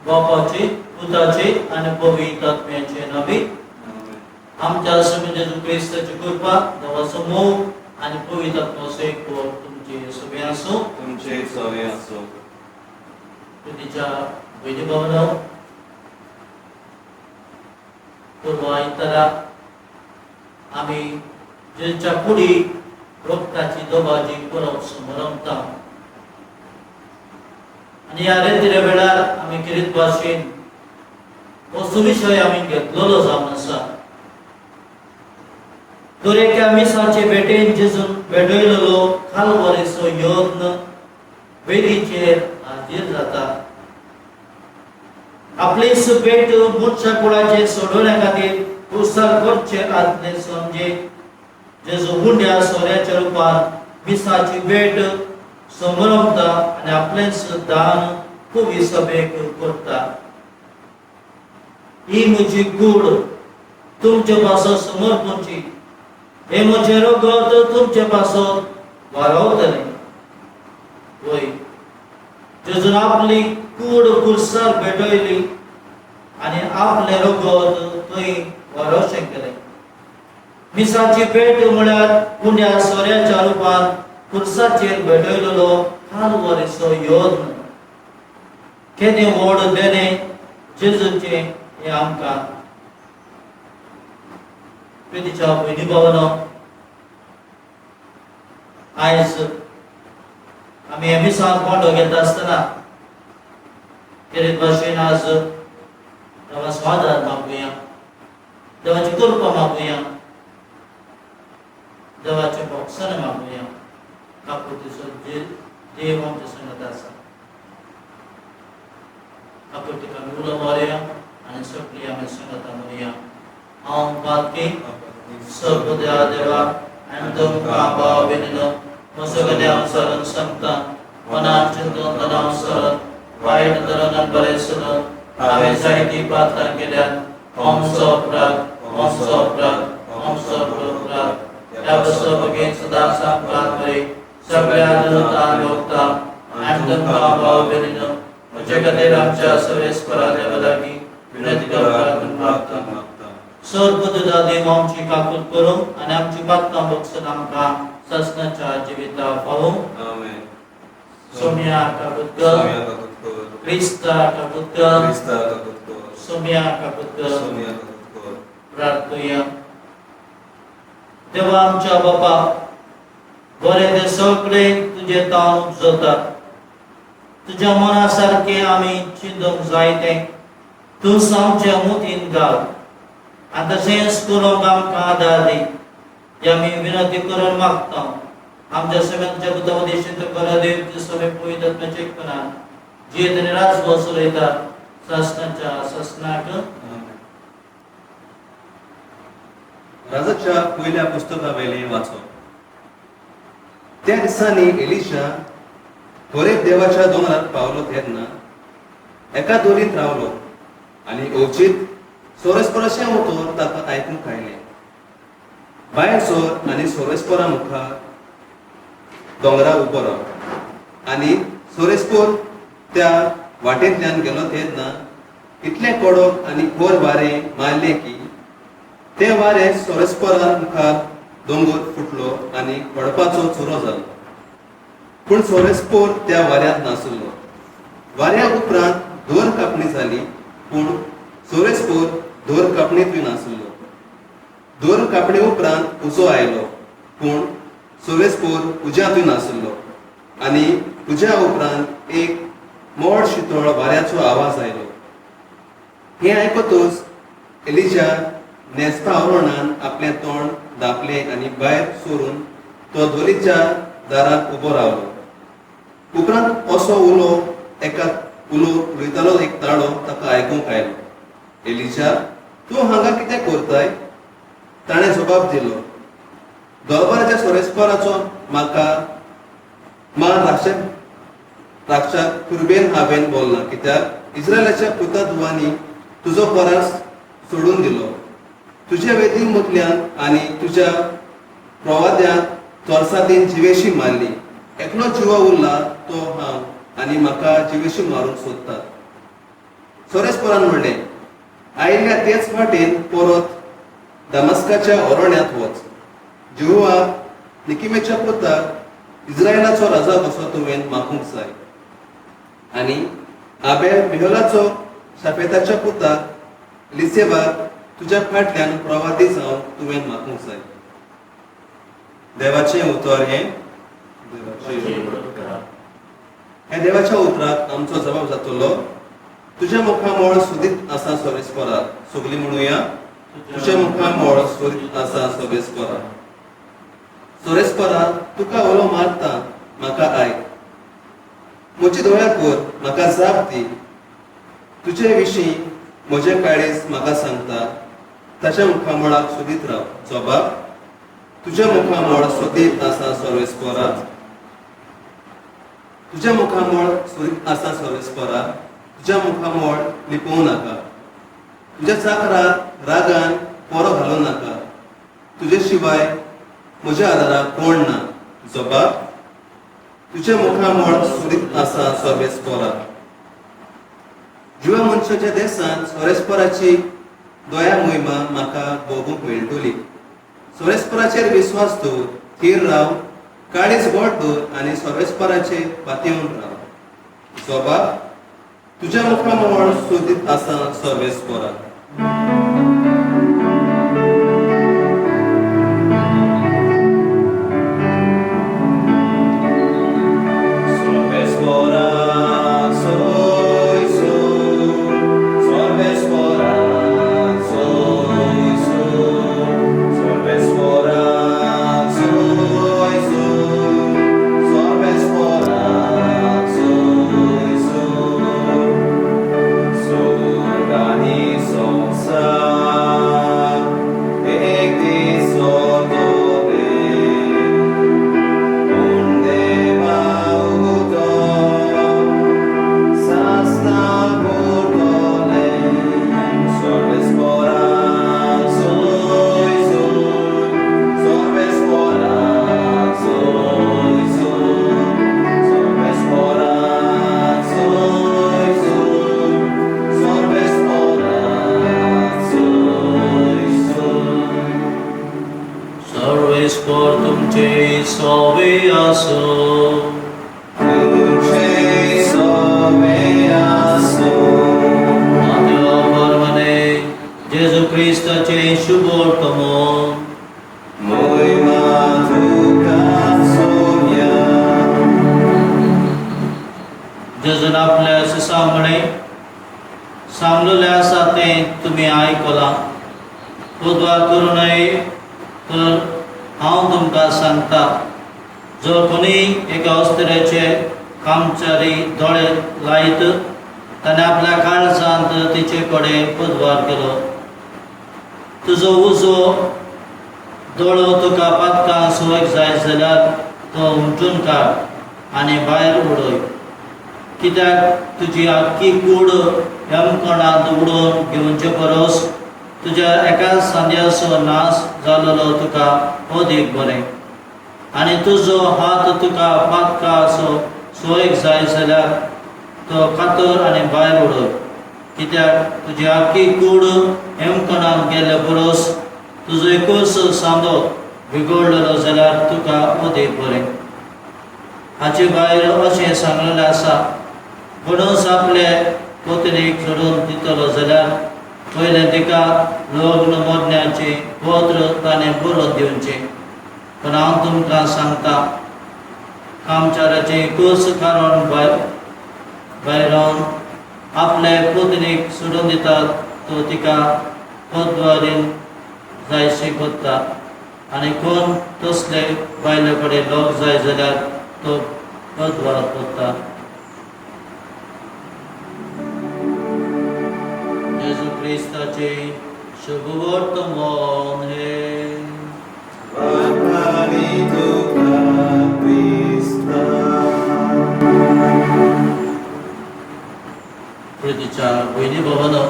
बापाचे, पुताचे आणि पवित्र आत्म्याचे नावे. आमच्या स्वामी जेजू ख्रिस्ताची कृपा, देवाचो मोग आणि पवित्र आत्म्याचो एकतो तुमचे सगळे असो. तुमचे सवे असो. तुझ्या वैद्य भवनाव पूर्व आयतारा आम्ही जेच्या पुढी रोगताची दोबाजी परत समोरवता आणि ह्या रेतीच्या वेळार आम्ही किरीत भाशेन हो सुविशय आम्ही घेतलेलो जावन आसा. दर एका मिसाचे भेटेन जेजून भेटयलेलो खालवरेचो यत्न वेदीचेर हाजीर जाता. आपली सुपेट मुठच्या कुळाचे सोडवण्या खातीर पुरसार करचे आदले समजे जेजू हुंड्या सोऱ्याच्या रुपान मिसाची भेट समरमता आणि आपले दान पुवी सभेक करता. ही म्हजी कूड तुमचे पासो समर्पणची. हे म्हजे रगत तुमचे पासो वारवतले. वय जेजून आपली कूड कुरसार भेटयली आणि आपले रगत थंय वारवशें केलें. मिसाची भेट म्हळ्यार पुण्या सोऱ्याच्या रुपान कुरसाचेर भेटयलेलो कालवरीचो यत्न. केदें व्हड देणें जेजूचे हे आमकां. प्रितीच्या भयणी भावनो, आयज आमी हे मिसाक कोंडो घेता आसतना कितें भाशेन आज देवाचो आदार मागुया, देवाची कृपा मागुया, देवाचे भोगसण मागुया. काकुतीचो देव आमच्या संगत आसा. काकुतीक आमी उलो मारया आनी सगळीं आमी संगत म्हणया. हांव पातकी सर्वदेवा देवा आनी तुमकां भाव विनलो म्हजो अनुसरण सांगता. मनात चिंतून तनावसर वायट तरान बरें सर हांवें जायतीं पातकां केल्यात. आमचो अपराध ह्या बसो बगेन सदां सांगपाक बरे सगळ्या दुतां लोकता आनी तुमकां भाव विनलो म्हजे खातीर आमच्या सर्वेस्परा देवा लागीं विनंती करपाक मागता. सर्वदा देव आमची काकूत करूं आनी आमची पातकां बक्षून आमकां ससनाच्या जिविता पावूं. आमेन. Somia Kaputgal, Somia Kaputkor, Krista Kaputgal, Krista Kaputkor, Somia Kaputgal, Somia Kaputkor. प्रार्थूया. देवा आमच्या बापा, बरे ते सगळे तुझे तावन उपजतात. तुझ्या मनासारखे आम्ही चिंतूंक जाय तें तूं आमच्या मुठीन घाल आनी तशेंच करूंक आमकां आदार दी. ही आमी विनंती करून मागता आमच्या सगळ्यांच्या बुद्धामध्ये सिद्ध करा देव ते सगळे पवित्र आत्म्याचे एकपणान जियेत आनी राजभर चलयतात शासनाच्या शासनाक. राजाच्या पहिल्या पुस्तकावेले वाचो. त्या दिसांनी एलिशा होरेब देवाच्या दोंगरात पावलो तेन्ना एका दोरीत रावलो आनी ओचित सोरेस्पराचे उतर ताका आयकूंक आयलें. भायर सोर आनी सोरेस्परा मुखार दोंगरा उबो राव. आनी सोरेस्पोर त्या वाटेंतल्यान गेलो तेन्ना इतलें कडक आनी खोर वारें मारलें की ते वारे सोरेस्परा मुखार दोंगर फुटलो आनी पडपाचो चुरो जालो. पूण सोरेस्पोर त्या वाऱ्यांत नासलो. वाऱ्या उपरांत दोर कापणी जाली पूण सोरेस्पोर दोर कापणींतूय नासलो. दोर कापणी उपरांत उजो आयलो पूण सोरेस्पोर उज्यांतूय नासलो. आनी उज्या उपरांत एक मोड शितळ वाऱ्याचो आवाज आयलो. हें आयकतूच एलिशा नेस्ता आवरणान आपलें तोंड धांपलें आनी भायर सोरून तो दोरीच्या दाराक उबो रावलो. उपरांत असो एका उलयतालो एक ताळो ताका आयकूंक आयलो. एलिशा, तूं हांगा कितें करताय? ताणें जबाब दिलो, दरबाराच्या सोरेस्पराचो म्हाका मान राक्षाक कुर्बेन हांवें बोलना, कित्याक इस्रायलाच्या पुताधुवांनी तुजो परस सोडून दिलो. तुज्या वेदी मुतल्यान आनी तुज्या प्रवाद्यान तोरसादीन जिवेशी मारली. एकलो जिवा उरला तो हांव आनी म्हाका जिवेशी मारूंक सोदतात. सोरेस्परान म्हणलें, आयिल्ल्या तेच वाटेन परत दमस्काच्या ओरोण्यांत वच. जिहुआ निकिमेच्या पुताक इस्रायलाचो राजा कसो तुवें मागूंक जाय. आनी आबेल मेहोलाचो शाफेताच्या पुताक लिसेबाक तुज्या फाटल्यान प्रवादी जावन तुवें मागूंक जाय. देवाचें उतर हें देवाच्या उतराक आमचो जबाब जातलो, तुज्या मुखामोळ सुदीत आसा सोरेस्परा. सगळीं म्हणुया, तुज्या मुखामोळ सुदीत आसा सोरेस्परा. सोरेस्परा, तुका ओलो मारता, म्हाका आयक. म्हजी दोळ्यां कोर, म्हाका जाप दी. तुजे विशीं म्हजें काळीज म्हाका सांगता, ताच्या मुखामोळाक सुदीत राव. जबाब, तुज्या मुखामोळ सुदीत आसा सोरेस्परा. तुज्या मुखामोळ सुदीत आसा सोरेस्परा. तुज्या मुखामोळ लिपोवं नाका. तुज्या चाकराक रागान पोरो घालूं नाका. तुजे शिवाय म्हज्या आदाराक कोण ना. जबाब, तुज्या मुखामोळ सुदीत आसा सोरेस्परा. जुव्या मनशाच्या देशांत सोरेस्पराची दोया मोहिमा म्हाका भोगूंक मेळटली. सोरेस्पराचेर विस्वास दवर, थीर राव, काळीज गोड दवर आनी सोरेस्पराचे पातयेवन राव. जबाब, तुज्या मुखामोळ सुदीत आसा सोरेस्परा. Salve tutte salve asso. जेजून आपल्या शिसामुळे सांगलेलें आसा तें तुमी आयकलां. उद्वार करूं नये तर हांव तुमकां सांगता, जो कोणीय एका अस्तराचे कामचारी दोळे लायत ताणें आपल्या काळजांत तिचे कडेन उद्वार केलो. तुजो उजो दोळो तुका पातकां सोयक जाय जाल्यार तो उमटून काड आनी भायर उडय. कित्याक तुजी आख्खी कूड यमकोणांत उडोवन घेवचे परस तुज्या एका सांद्याचो नाश जालोलो तुका अदीक बरें. आनी तुजो हात तुका पातकाचो सोयक जाय जाल्यार तो कातर आनी भायर उडय. कित्याक तुजी आख्खी कूड यमकोणांत गेले परस तुजो एकूच सांदो बिगडलेलो जाल्यार तुका अदीक बरें. हाचे भायर अशें सांगलेलें आसा, कोणूच आपले पत्नीक सोडून दितलो जाल्यार पयलें तिका लग्न मरण्याचें पत्र ताणें बरोवन दिवचें. पूण हांव तुमकां सांगता, कामचाराचें एकूच कारण भायर रावन आपले पत्नीक सोडून दितात तो तिका पदवारीन जायशी कोत्ता. आनी कोण तसले बायले कडेन लग्न जाय जाल्यार तो पदवार कोत्ता. जेजू क्रिस्ताचे शुभ वर्तमान हे. प्रितीच्या भयणी भावांनो,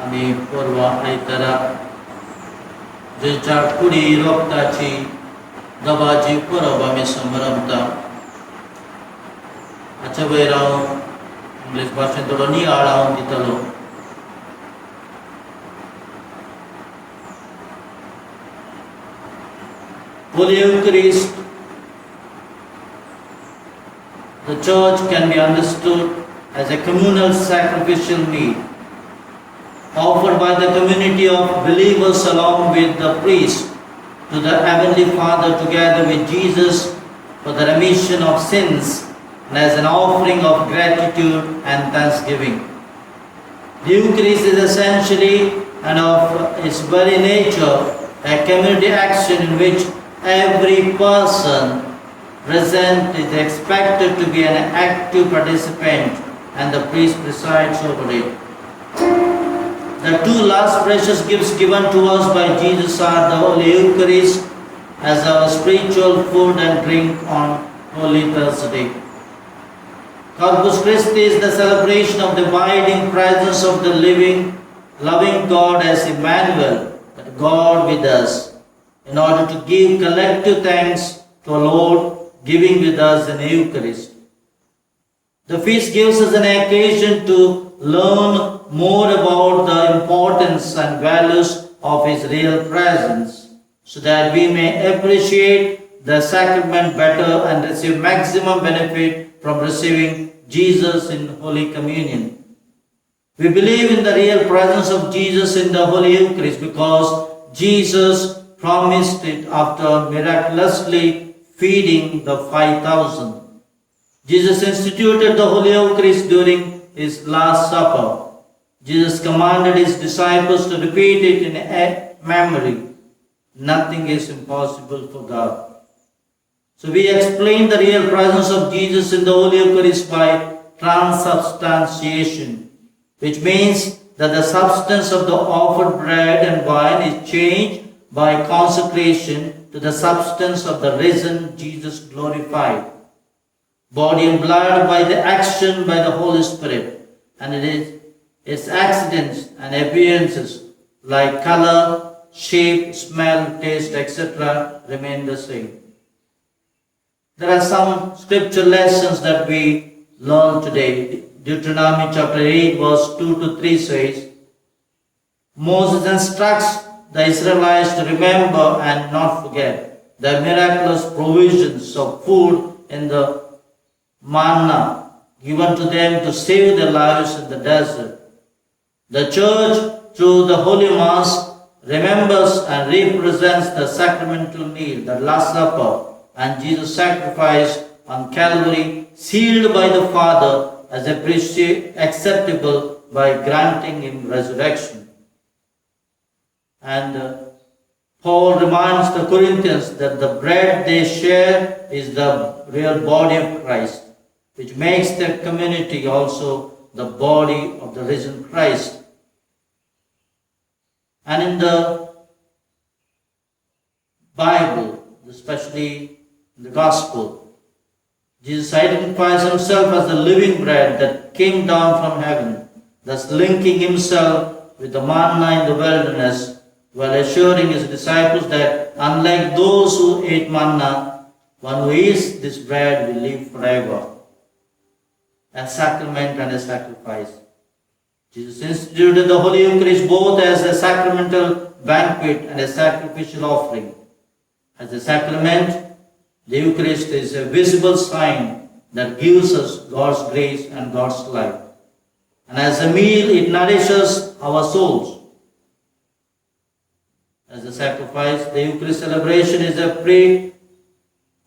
आमी परवा आयतारा जेच्या कुडी रोगताची दबाची परब आमी संभ्रमता. हाच्या वयर हांव इंग्लीश भाशेन थोडो नियाळ हांव दितलो. Holy Eucharist, the Church can be understood as a communal sacrificial meal offered by the community of believers along with the priest to the Heavenly Father together with Jesus for the remission of sins and as an offering of gratitude and thanksgiving. The Eucharist is essentially and of its very nature a community action in which every person present is expected to be an active participant and the priest presides over it. The two last precious gifts given to us by Jesus are the Holy Eucharist as our spiritual food and drink on Holy Thursday. Corpus Christi is the celebration of the abiding presence of the living, loving God as Emmanuel, God with us, in order to give collective thanks to our Lord, giving with us in the Eucharist. The feast gives us an occasion to learn more about the importance and values of His real presence, so that we may appreciate the sacrament better and receive maximum benefit from receiving Jesus in Holy Communion. We believe in the real presence of Jesus in the Holy Eucharist because Jesus promised it after miraculously feeding the 5,000. Jesus instituted the Holy Eucharist during His Last Supper. Jesus commanded His disciples to repeat it in memory. Nothing is impossible for God. So we explain the real presence of Jesus in the Holy Eucharist by transubstantiation, which means that the substance of the offered bread and wine is changed by consecration to the substance of the risen Jesus glorified. Body and blood by the action by the Holy Spirit, and its accidents and appearances like color, shape, smell, taste, etc. remain the same. There are some scripture lessons that we learn today. Deuteronomy chapter 8 verse 2 to 3 says, Moses instructs the Israelites to remember and not forget the miraculous provisions of food in the manna given to them to save their lives in the desert. The Church, through the Holy Mass, remembers and represents the sacramental meal, the Last Supper, and Jesus' sacrifice on Calvary, sealed by the Father as acceptable by granting him resurrection. And Paul reminds the Corinthians that the bread they share is the real body of Christ, which makes their community also the body of the risen Christ. And in the Bible, especially in the Gospel, Jesus identifies himself as the living bread that came down from heaven, thus linking himself with the manna in the wilderness, while assuring his disciples that unlike those who ate manna, one who eats this bread will live forever. A sacrament and a sacrifice. Jesus instituted the Holy Eucharist both as a sacramental banquet and a sacrificial offering. As a sacrament, the Eucharist is a visible sign that gives us God's grace and God's life. And as a meal, it nourishes our souls. As a sacrifice, the Eucharist celebration is a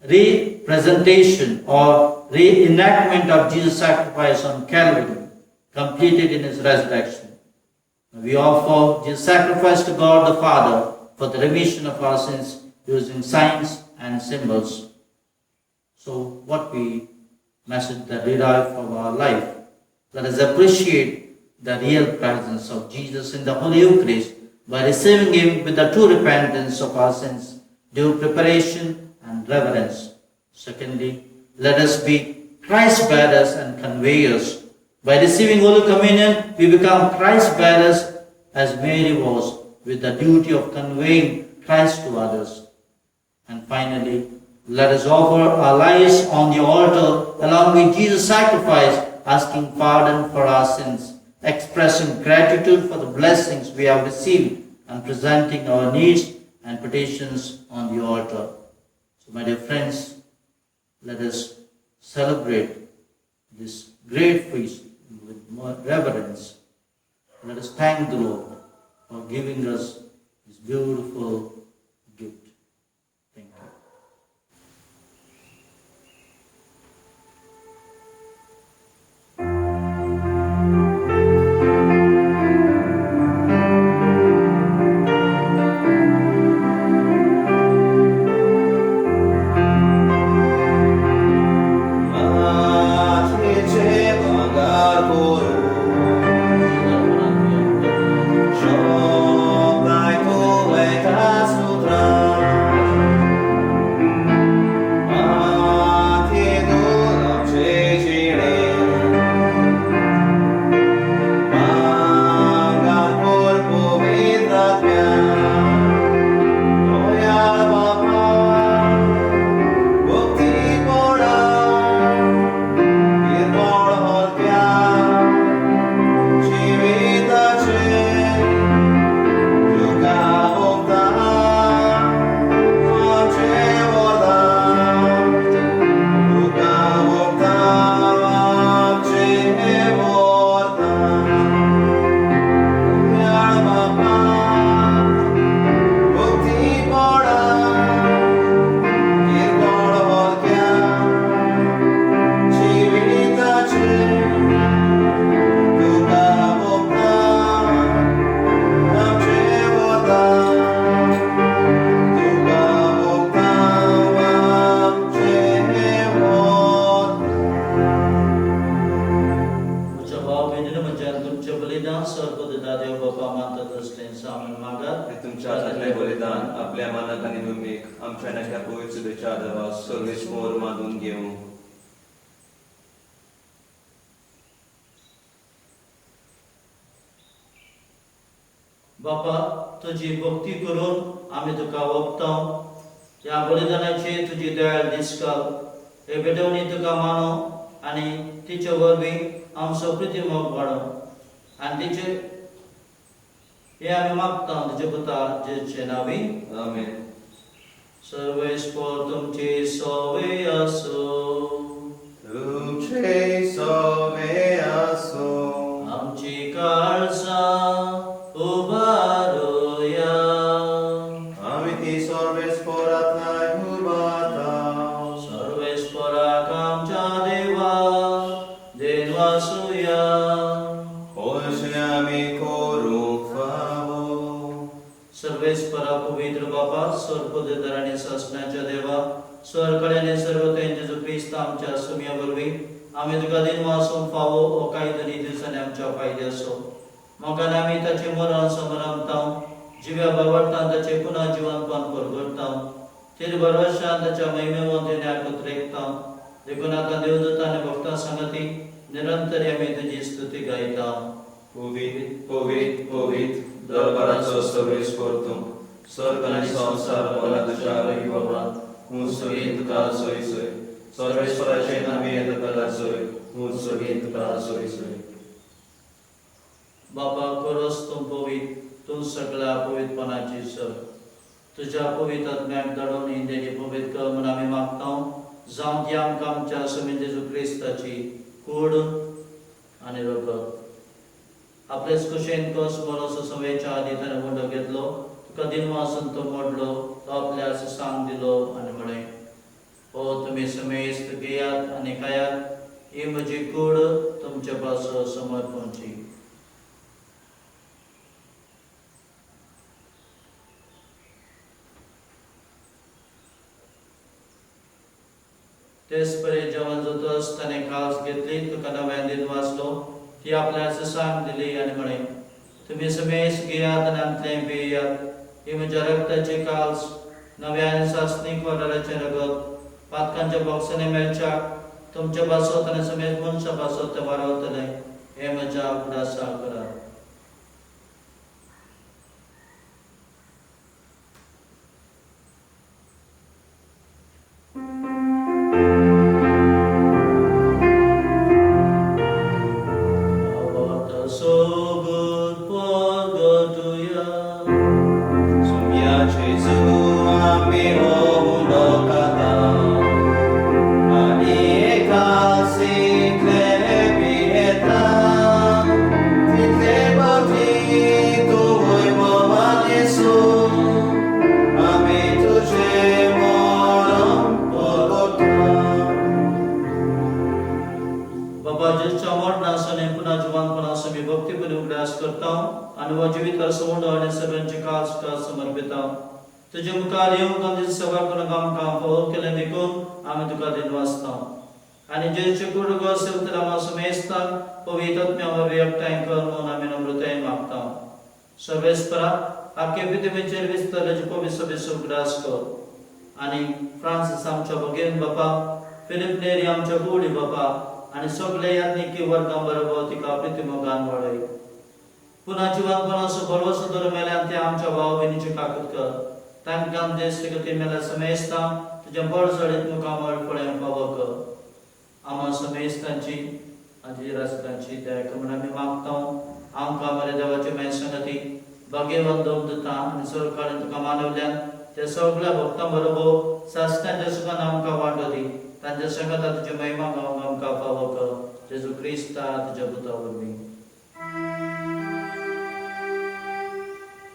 representation or reenactment of Jesus' sacrifice on Calvary, completed in his resurrection. We offer Jesus' sacrifice to God the Father for the remission of our sins using signs and symbols. So what message that derive from our life? Let us appreciate the real presence of Jesus in the Holy Eucharist by receiving him with the true repentance of our sins, due preparation and reverence. Secondly, let us be Christ bearers and conveyors. By receiving Holy Communion, we become Christ bearers as Mary was, with the duty of conveying Christ to others. And finally, let us offer our lives on the altar along with Jesus' sacrifice, asking pardon for our sins, expressing gratitude for the blessings we have received, and presenting our needs and petitions on the altar. So, my dear friends, let us celebrate this great feast with more reverence. Let us thank the Lord for giving us this beautiful gift. Thank you. तुमच्या सगळे बलिदान आपल्या मनात आणि भूमीक आमच्या नख्या पवित्रतेच्या आदरात सर्वेश्वर मानून घेऊ. बापा, तुझी भक्ती करून आम्ही तुका वखतां. या बलिदानाची तुझी दयाळ दिसकाल हे भेटवणी तुका मानो आणि तिचे वरवीं आमचो प्रतिमोग वाडो आणि तिचे हे आम्ही मागता तुझे पुता जेचे नावी आमेन. सर्वेश्वर तुमचे सवे असो. तुमचे सवे असो. आमची काळजा उबारोया. आम्ही ती सर्वेश्वरात नाही उबारता. सर्वेश्वराक तुवें जेजू क्रिस्त आमच्या सुमया वरवीं आमी तुका दिन वासूंक फावो ओ कांय तरी दिसांनी आमच्या फायदे असो मोगान आमी ताचे मरण समरमतां जिव्या बाबडटां ताचे पुन्हा जिवंतपण परगडटां तेर बरवशान ताच्या महिमेवंतीने आकूत रेखतां देखून आतां देवदूत आनी भक्तां सांगती निरंतर आमी तुजी स्तुती गायतां. पवित्र पवित्र पवित्र दरबाराचो सर्वेस करतो स्वर्ग आनी संसार बोला तुझ्या वैभवान हूं सोयीन तुका सोय सोय सर्वेश्वराचे नामे येता सोय हूं सोयीन तुका सोय सोय. बाबा खरोच तूं पवित्र तूं सगळ्या पवित्रपणाची सर तुझ्या पवित्र आत्म्याक दडोवन इंदेनी पवित्र कर म्हूण आमी मागतां जावं ती आमकां आमच्या सुमी जेजू क्रिस्ताची कूड आनी रगत आपलेच कुशेन कस बरोसो सवेच्या आदी ताणें मुंडो घेतलो तुका दिन वासून तो मोडलो तो आपल्या सांग दिलो आनी म्हळें ओ तुमी समेस्त घेयात आनी खायात ही म्हजी कूड तुमचे पासो समर्पणची. तेच परे जेवण जातच ताणें कास घेतली तुका नव्यान दिन वाचलो ती आपल्या सांग दिली आनी म्हळें तुमी समेश घेयात आनी आमतलें पियेयात ही म्हज्या रक्ताची काल्स नव्यान सासणीक वराराचें रगत पातकांच्या बॉक्सांनी मेळच्याक तुमच्या पासत आनी समेत मनशा पासत ते वारवतले हे म्हज्या उगडासा करात. तुझे मुखार येवंक आमची सेवा करूंक आमकां फोव केलें देखून आमी तुका दिन वाचतां आनी जेचे कूड सेवतले आमी समेस्तां पवित्र आत्म्या वरवीं एकठांय कर म्हूण आमी नम्रतायेन मागतां. सर्वेस्परा आख्खे पृथ्वीचेर विस्तारल्याची पवित्र सभेचो उगडास कर आनी फ्रांसीस आमच्या भगिनी बापा फिलिप नेरी आमच्या कुडी बापा आनी सगळे याज्ञिकी वर्गां बरोबर तिका प्रितीमोगान वाडय. पुन्हा जिवंतपणाचो भरवसो दवर मेल्यान ते आमच्या भाव भयणीची काकूत कर तांकां देश गती मेल्या समेस्तां तुज्या बळसडीत मुखामळ फळें फावो कर. आम्हा समेस्तांची आजी रासतांची दया कर म्हूण आमी मागतां आमकां बरे देवाचे मेळ संगती भाग्यवान दवरून दिता आनी सरकारान तुका मानवल्यान त्या सगळ्या भक्तां बरोबर सासणाच्या सुखान आमकां वांटो दी तांच्या संगता तुजे महिमा गावंक आमकां फावो कर जेजू क्रिस्ता तुज्या पुता वरवीं.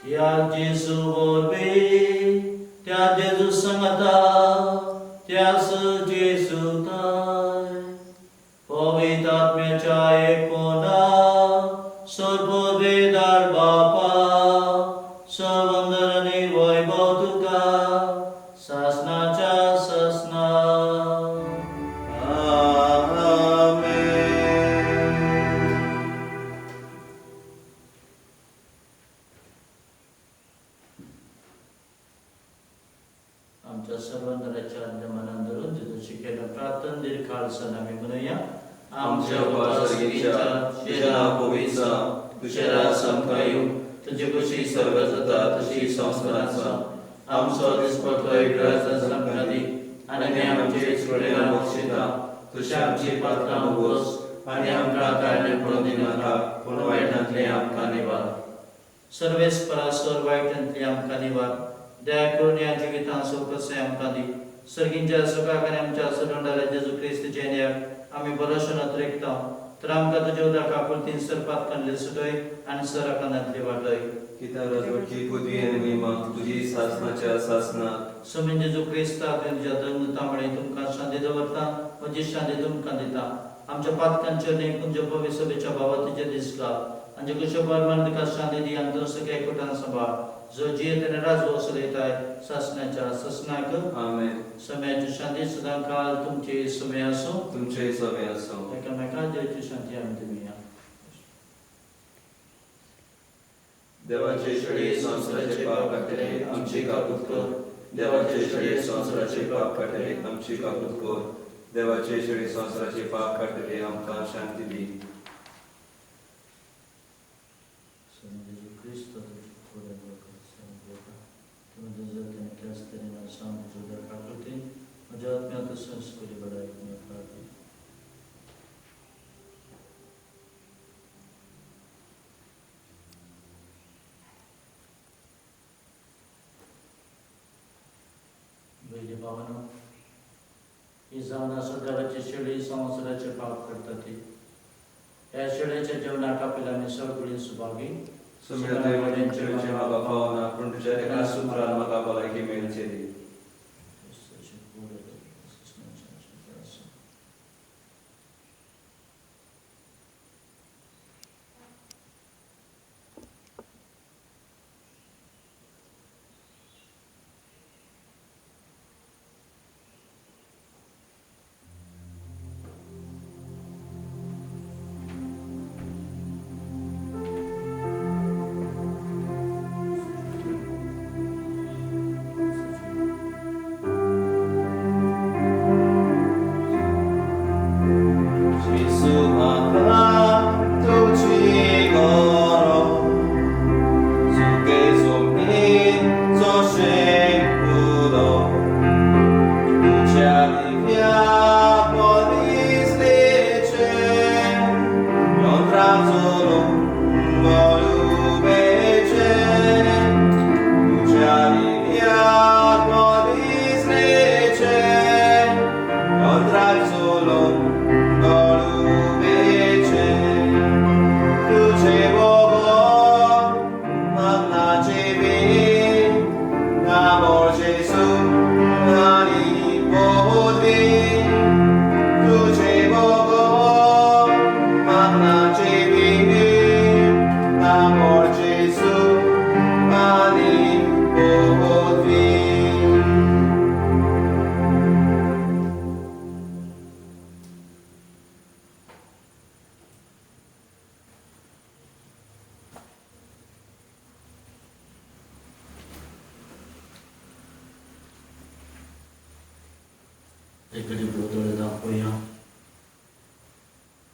त्या जेजू वरवीं त्या जेजू संगता त्यास जेजू ताय पवित्र आत्म्याच्या एकोना सर्ववेदार बापा सवंदर आनी वैभव तुका सासणाच्या सासना. आमच्या सर्वांतराच्या आज्ञामानान धरून जेजू शिकयला प्रार्थना दीर्घकाळसान आमी म्हणुया. आमच्या वासगीच्या शेना पवित्र तुझे राज संकायू तुझे कशी सर्व जाता तशी संस्कारांचा आमचो दिसपतो एक राजा संकादी आनी आमचे चुकलेला बक्षिता तुझे आमची पात्रां भोगोस आनी आमकां काडणे पडूं दिनाका पूण वायटांतले आमकां निवार. सर्वेस्परासोर वायटांतली आमकां निवार दया करून या जिवितां सुखसे आमकां दी. सर्गींच्या सुखाक आनी आमच्या सडोंडाऱ्या जेजू क्रिस्ताचे न्यायाक आमी बरोशनात रेखता तर आमकां तुज्या उदक आपुलतीन सरपात काडले सुटय आनी सराकांतली वाटय. कित्या राजवटची पदवी आनी महिमा तुजी सासणाच्या सासनात समीन जेजू क्रिस्ता तुज्या दंडतामुळे तुमकां शांती दवरता म्हजी शांती तुमकां दिता. आमच्या पातकांचेर न्ही तुमच्या पवित्र सभेच्या भावा तुजे दीस घाल आनी जे कुशल परमान तुका शांती दी आनी तुका सगळ्या एकवटान सांबाळ जो जियेत आनी राजवंश रयताय सासण्याच्या ससनाक आमेन. समयाची शांती सदां काळ तुमची समय आसूं. तुमचे सवे असो. एकामेकां देवाची शांती आमी दिवया. देवाचे शरीर संसाराचे पाप काढले आमची कापूत कर. देवाचे शरीर संसाराचे पाप काढले आमची कापूत कर. देवाचे शरीर संसाराचे पाप काढले आमकां शांती दी. ही जावन आसा देवाची शेळी संवसाराचे पाप करता ती. ह्या शेळेच्या जेवणाक आपल्याला आमी सगळीं सुभागी. सुमिरते वडींचे म्हाका पावना पूण तुज्या एका सुत्रान म्हाका भलायकी मेळचे दी.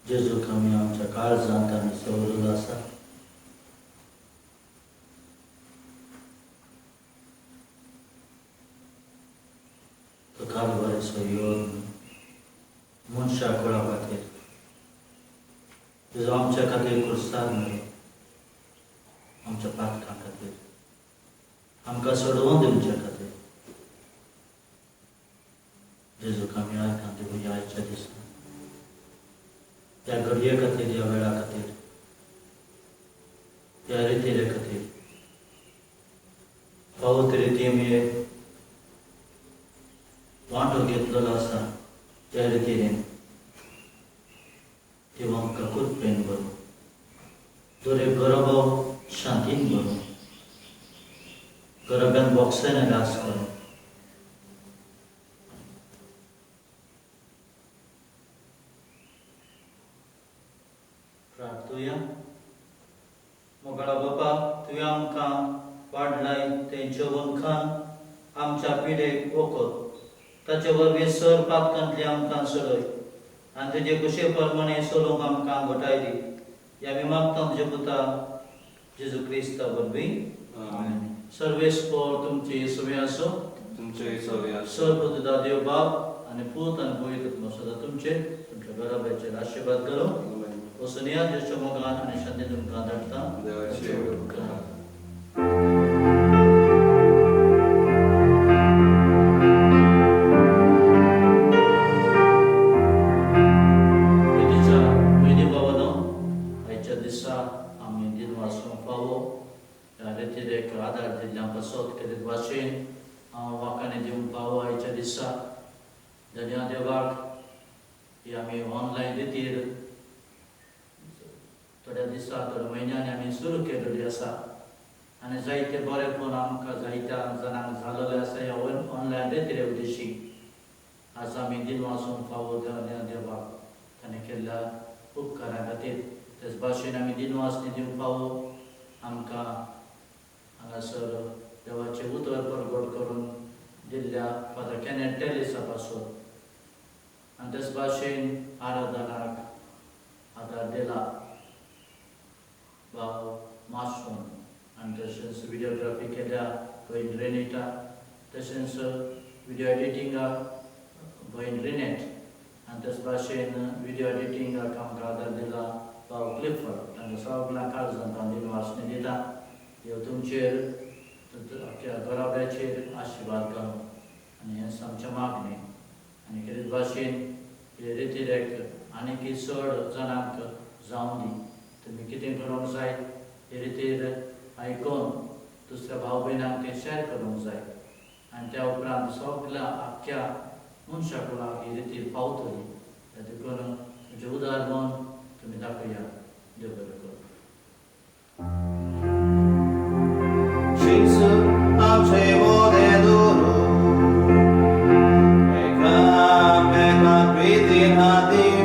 जेजूक आमी आमच्या काळजांत आमी सवरलो आसा. तो कालवारीचो योग मनशा कुळा खातीर तेजो आमच्या खातीर कुर्साद मेळ्ळो. आमच्या पातकां खातीर आमकां सोडवून दिवच्या खातीर जेजूक आमी आयकां दिवया आयच्या दिसा. त्या घडये खातीर, ह्या वेळा खातीर, त्या रितीरे खातीर पावत रिती आमी वांटो घेतलेलो आसा. त्या रितीन ती आमकां कृपेन भरूं, दर गरबो शांतीन भरूं, गरब्यान बोगसायन रास करूं. प्रार्थुया. मोगळा बापा, तुवें आमकां वाडलाय तेंच्या वंखान आमच्या पिडेक ओखत. ताचे वरवीं सर पातकांतली आमकां सोडय आनी तुजे कुशे प्रमाणे सोलोवंक आमकां घोटाय दी. ह्या आमी मागता तुजे पुता जेजू क्रिस्ता वरवीं. सर्वेस्पर तुमची सवय आसो. तुमचे सवे असो. सर्वपुत्र देव बाप आनी पूत आनी पवित्र आत्मा सदा तुमच्या घराब्याचेर आशिर्वाद करो. वसनिया जेच्या मोगान आनी शांती तुमकां धाडटा. देवाची उपकार. आदार दिल्ल्या बसत करीत वाचेन हांव वाकाणे दिवंक पावो आयच्या दिसा. धन्या देवाक ही आमी ऑनलायन रितीर थोड्या दिसा थोड्या म्हयन्यांनी आमी सुरू केलेली आसा. आनी जायते बरेपण आमकां जायत्या जाणांक जाल्लें आसा ह्या ऑनलायन रेतीरे उद्देशी आज आमी दिन वाचूंक फावो देवाक ताणें केल्ल्या उपकारा खातीर तेच भाशेन आमी दिन वाचणी दिवंक फावो आमकां हांगासर देवाचें उतर परगट करून दिल्ल्या फादर कॅनेथ टेलिसा पासून आनी तेच भाशेन आराधनाक आदार दिला भाव मासून आनी तशेंच विडियोग्राफी केल्या भयण रेनिटा तशेंच विडियो एडिटिंगाक भयण रिनेट आनी तेच भाशेन विडियो एडिटिंगाक आमकां आदार दिला भाव क्लिफर्ड तांकां सगळ्यांक काळजांत दिन वाचणी दिता देव तुमचेर अख्ख्या घराब्याचेर आशिर्वाद घालूं आनी हें आमचें मागणें आनी कितें भाशेन हे रितीरेक आनीक चड जाणांक जावं दी तुमी कितें करूंक जाय हे रितीर आयकून दुसऱ्या भाव भयणांक तें शेअर करूंक जाय आनी त्या उपरांत सगळ्या आख्ख्या मनशाक ही रितीर पावतली देखून तुजें उदार मन तुमी दाखया देव बरें करूं Jesus, acevo de duro, e cam, e cam,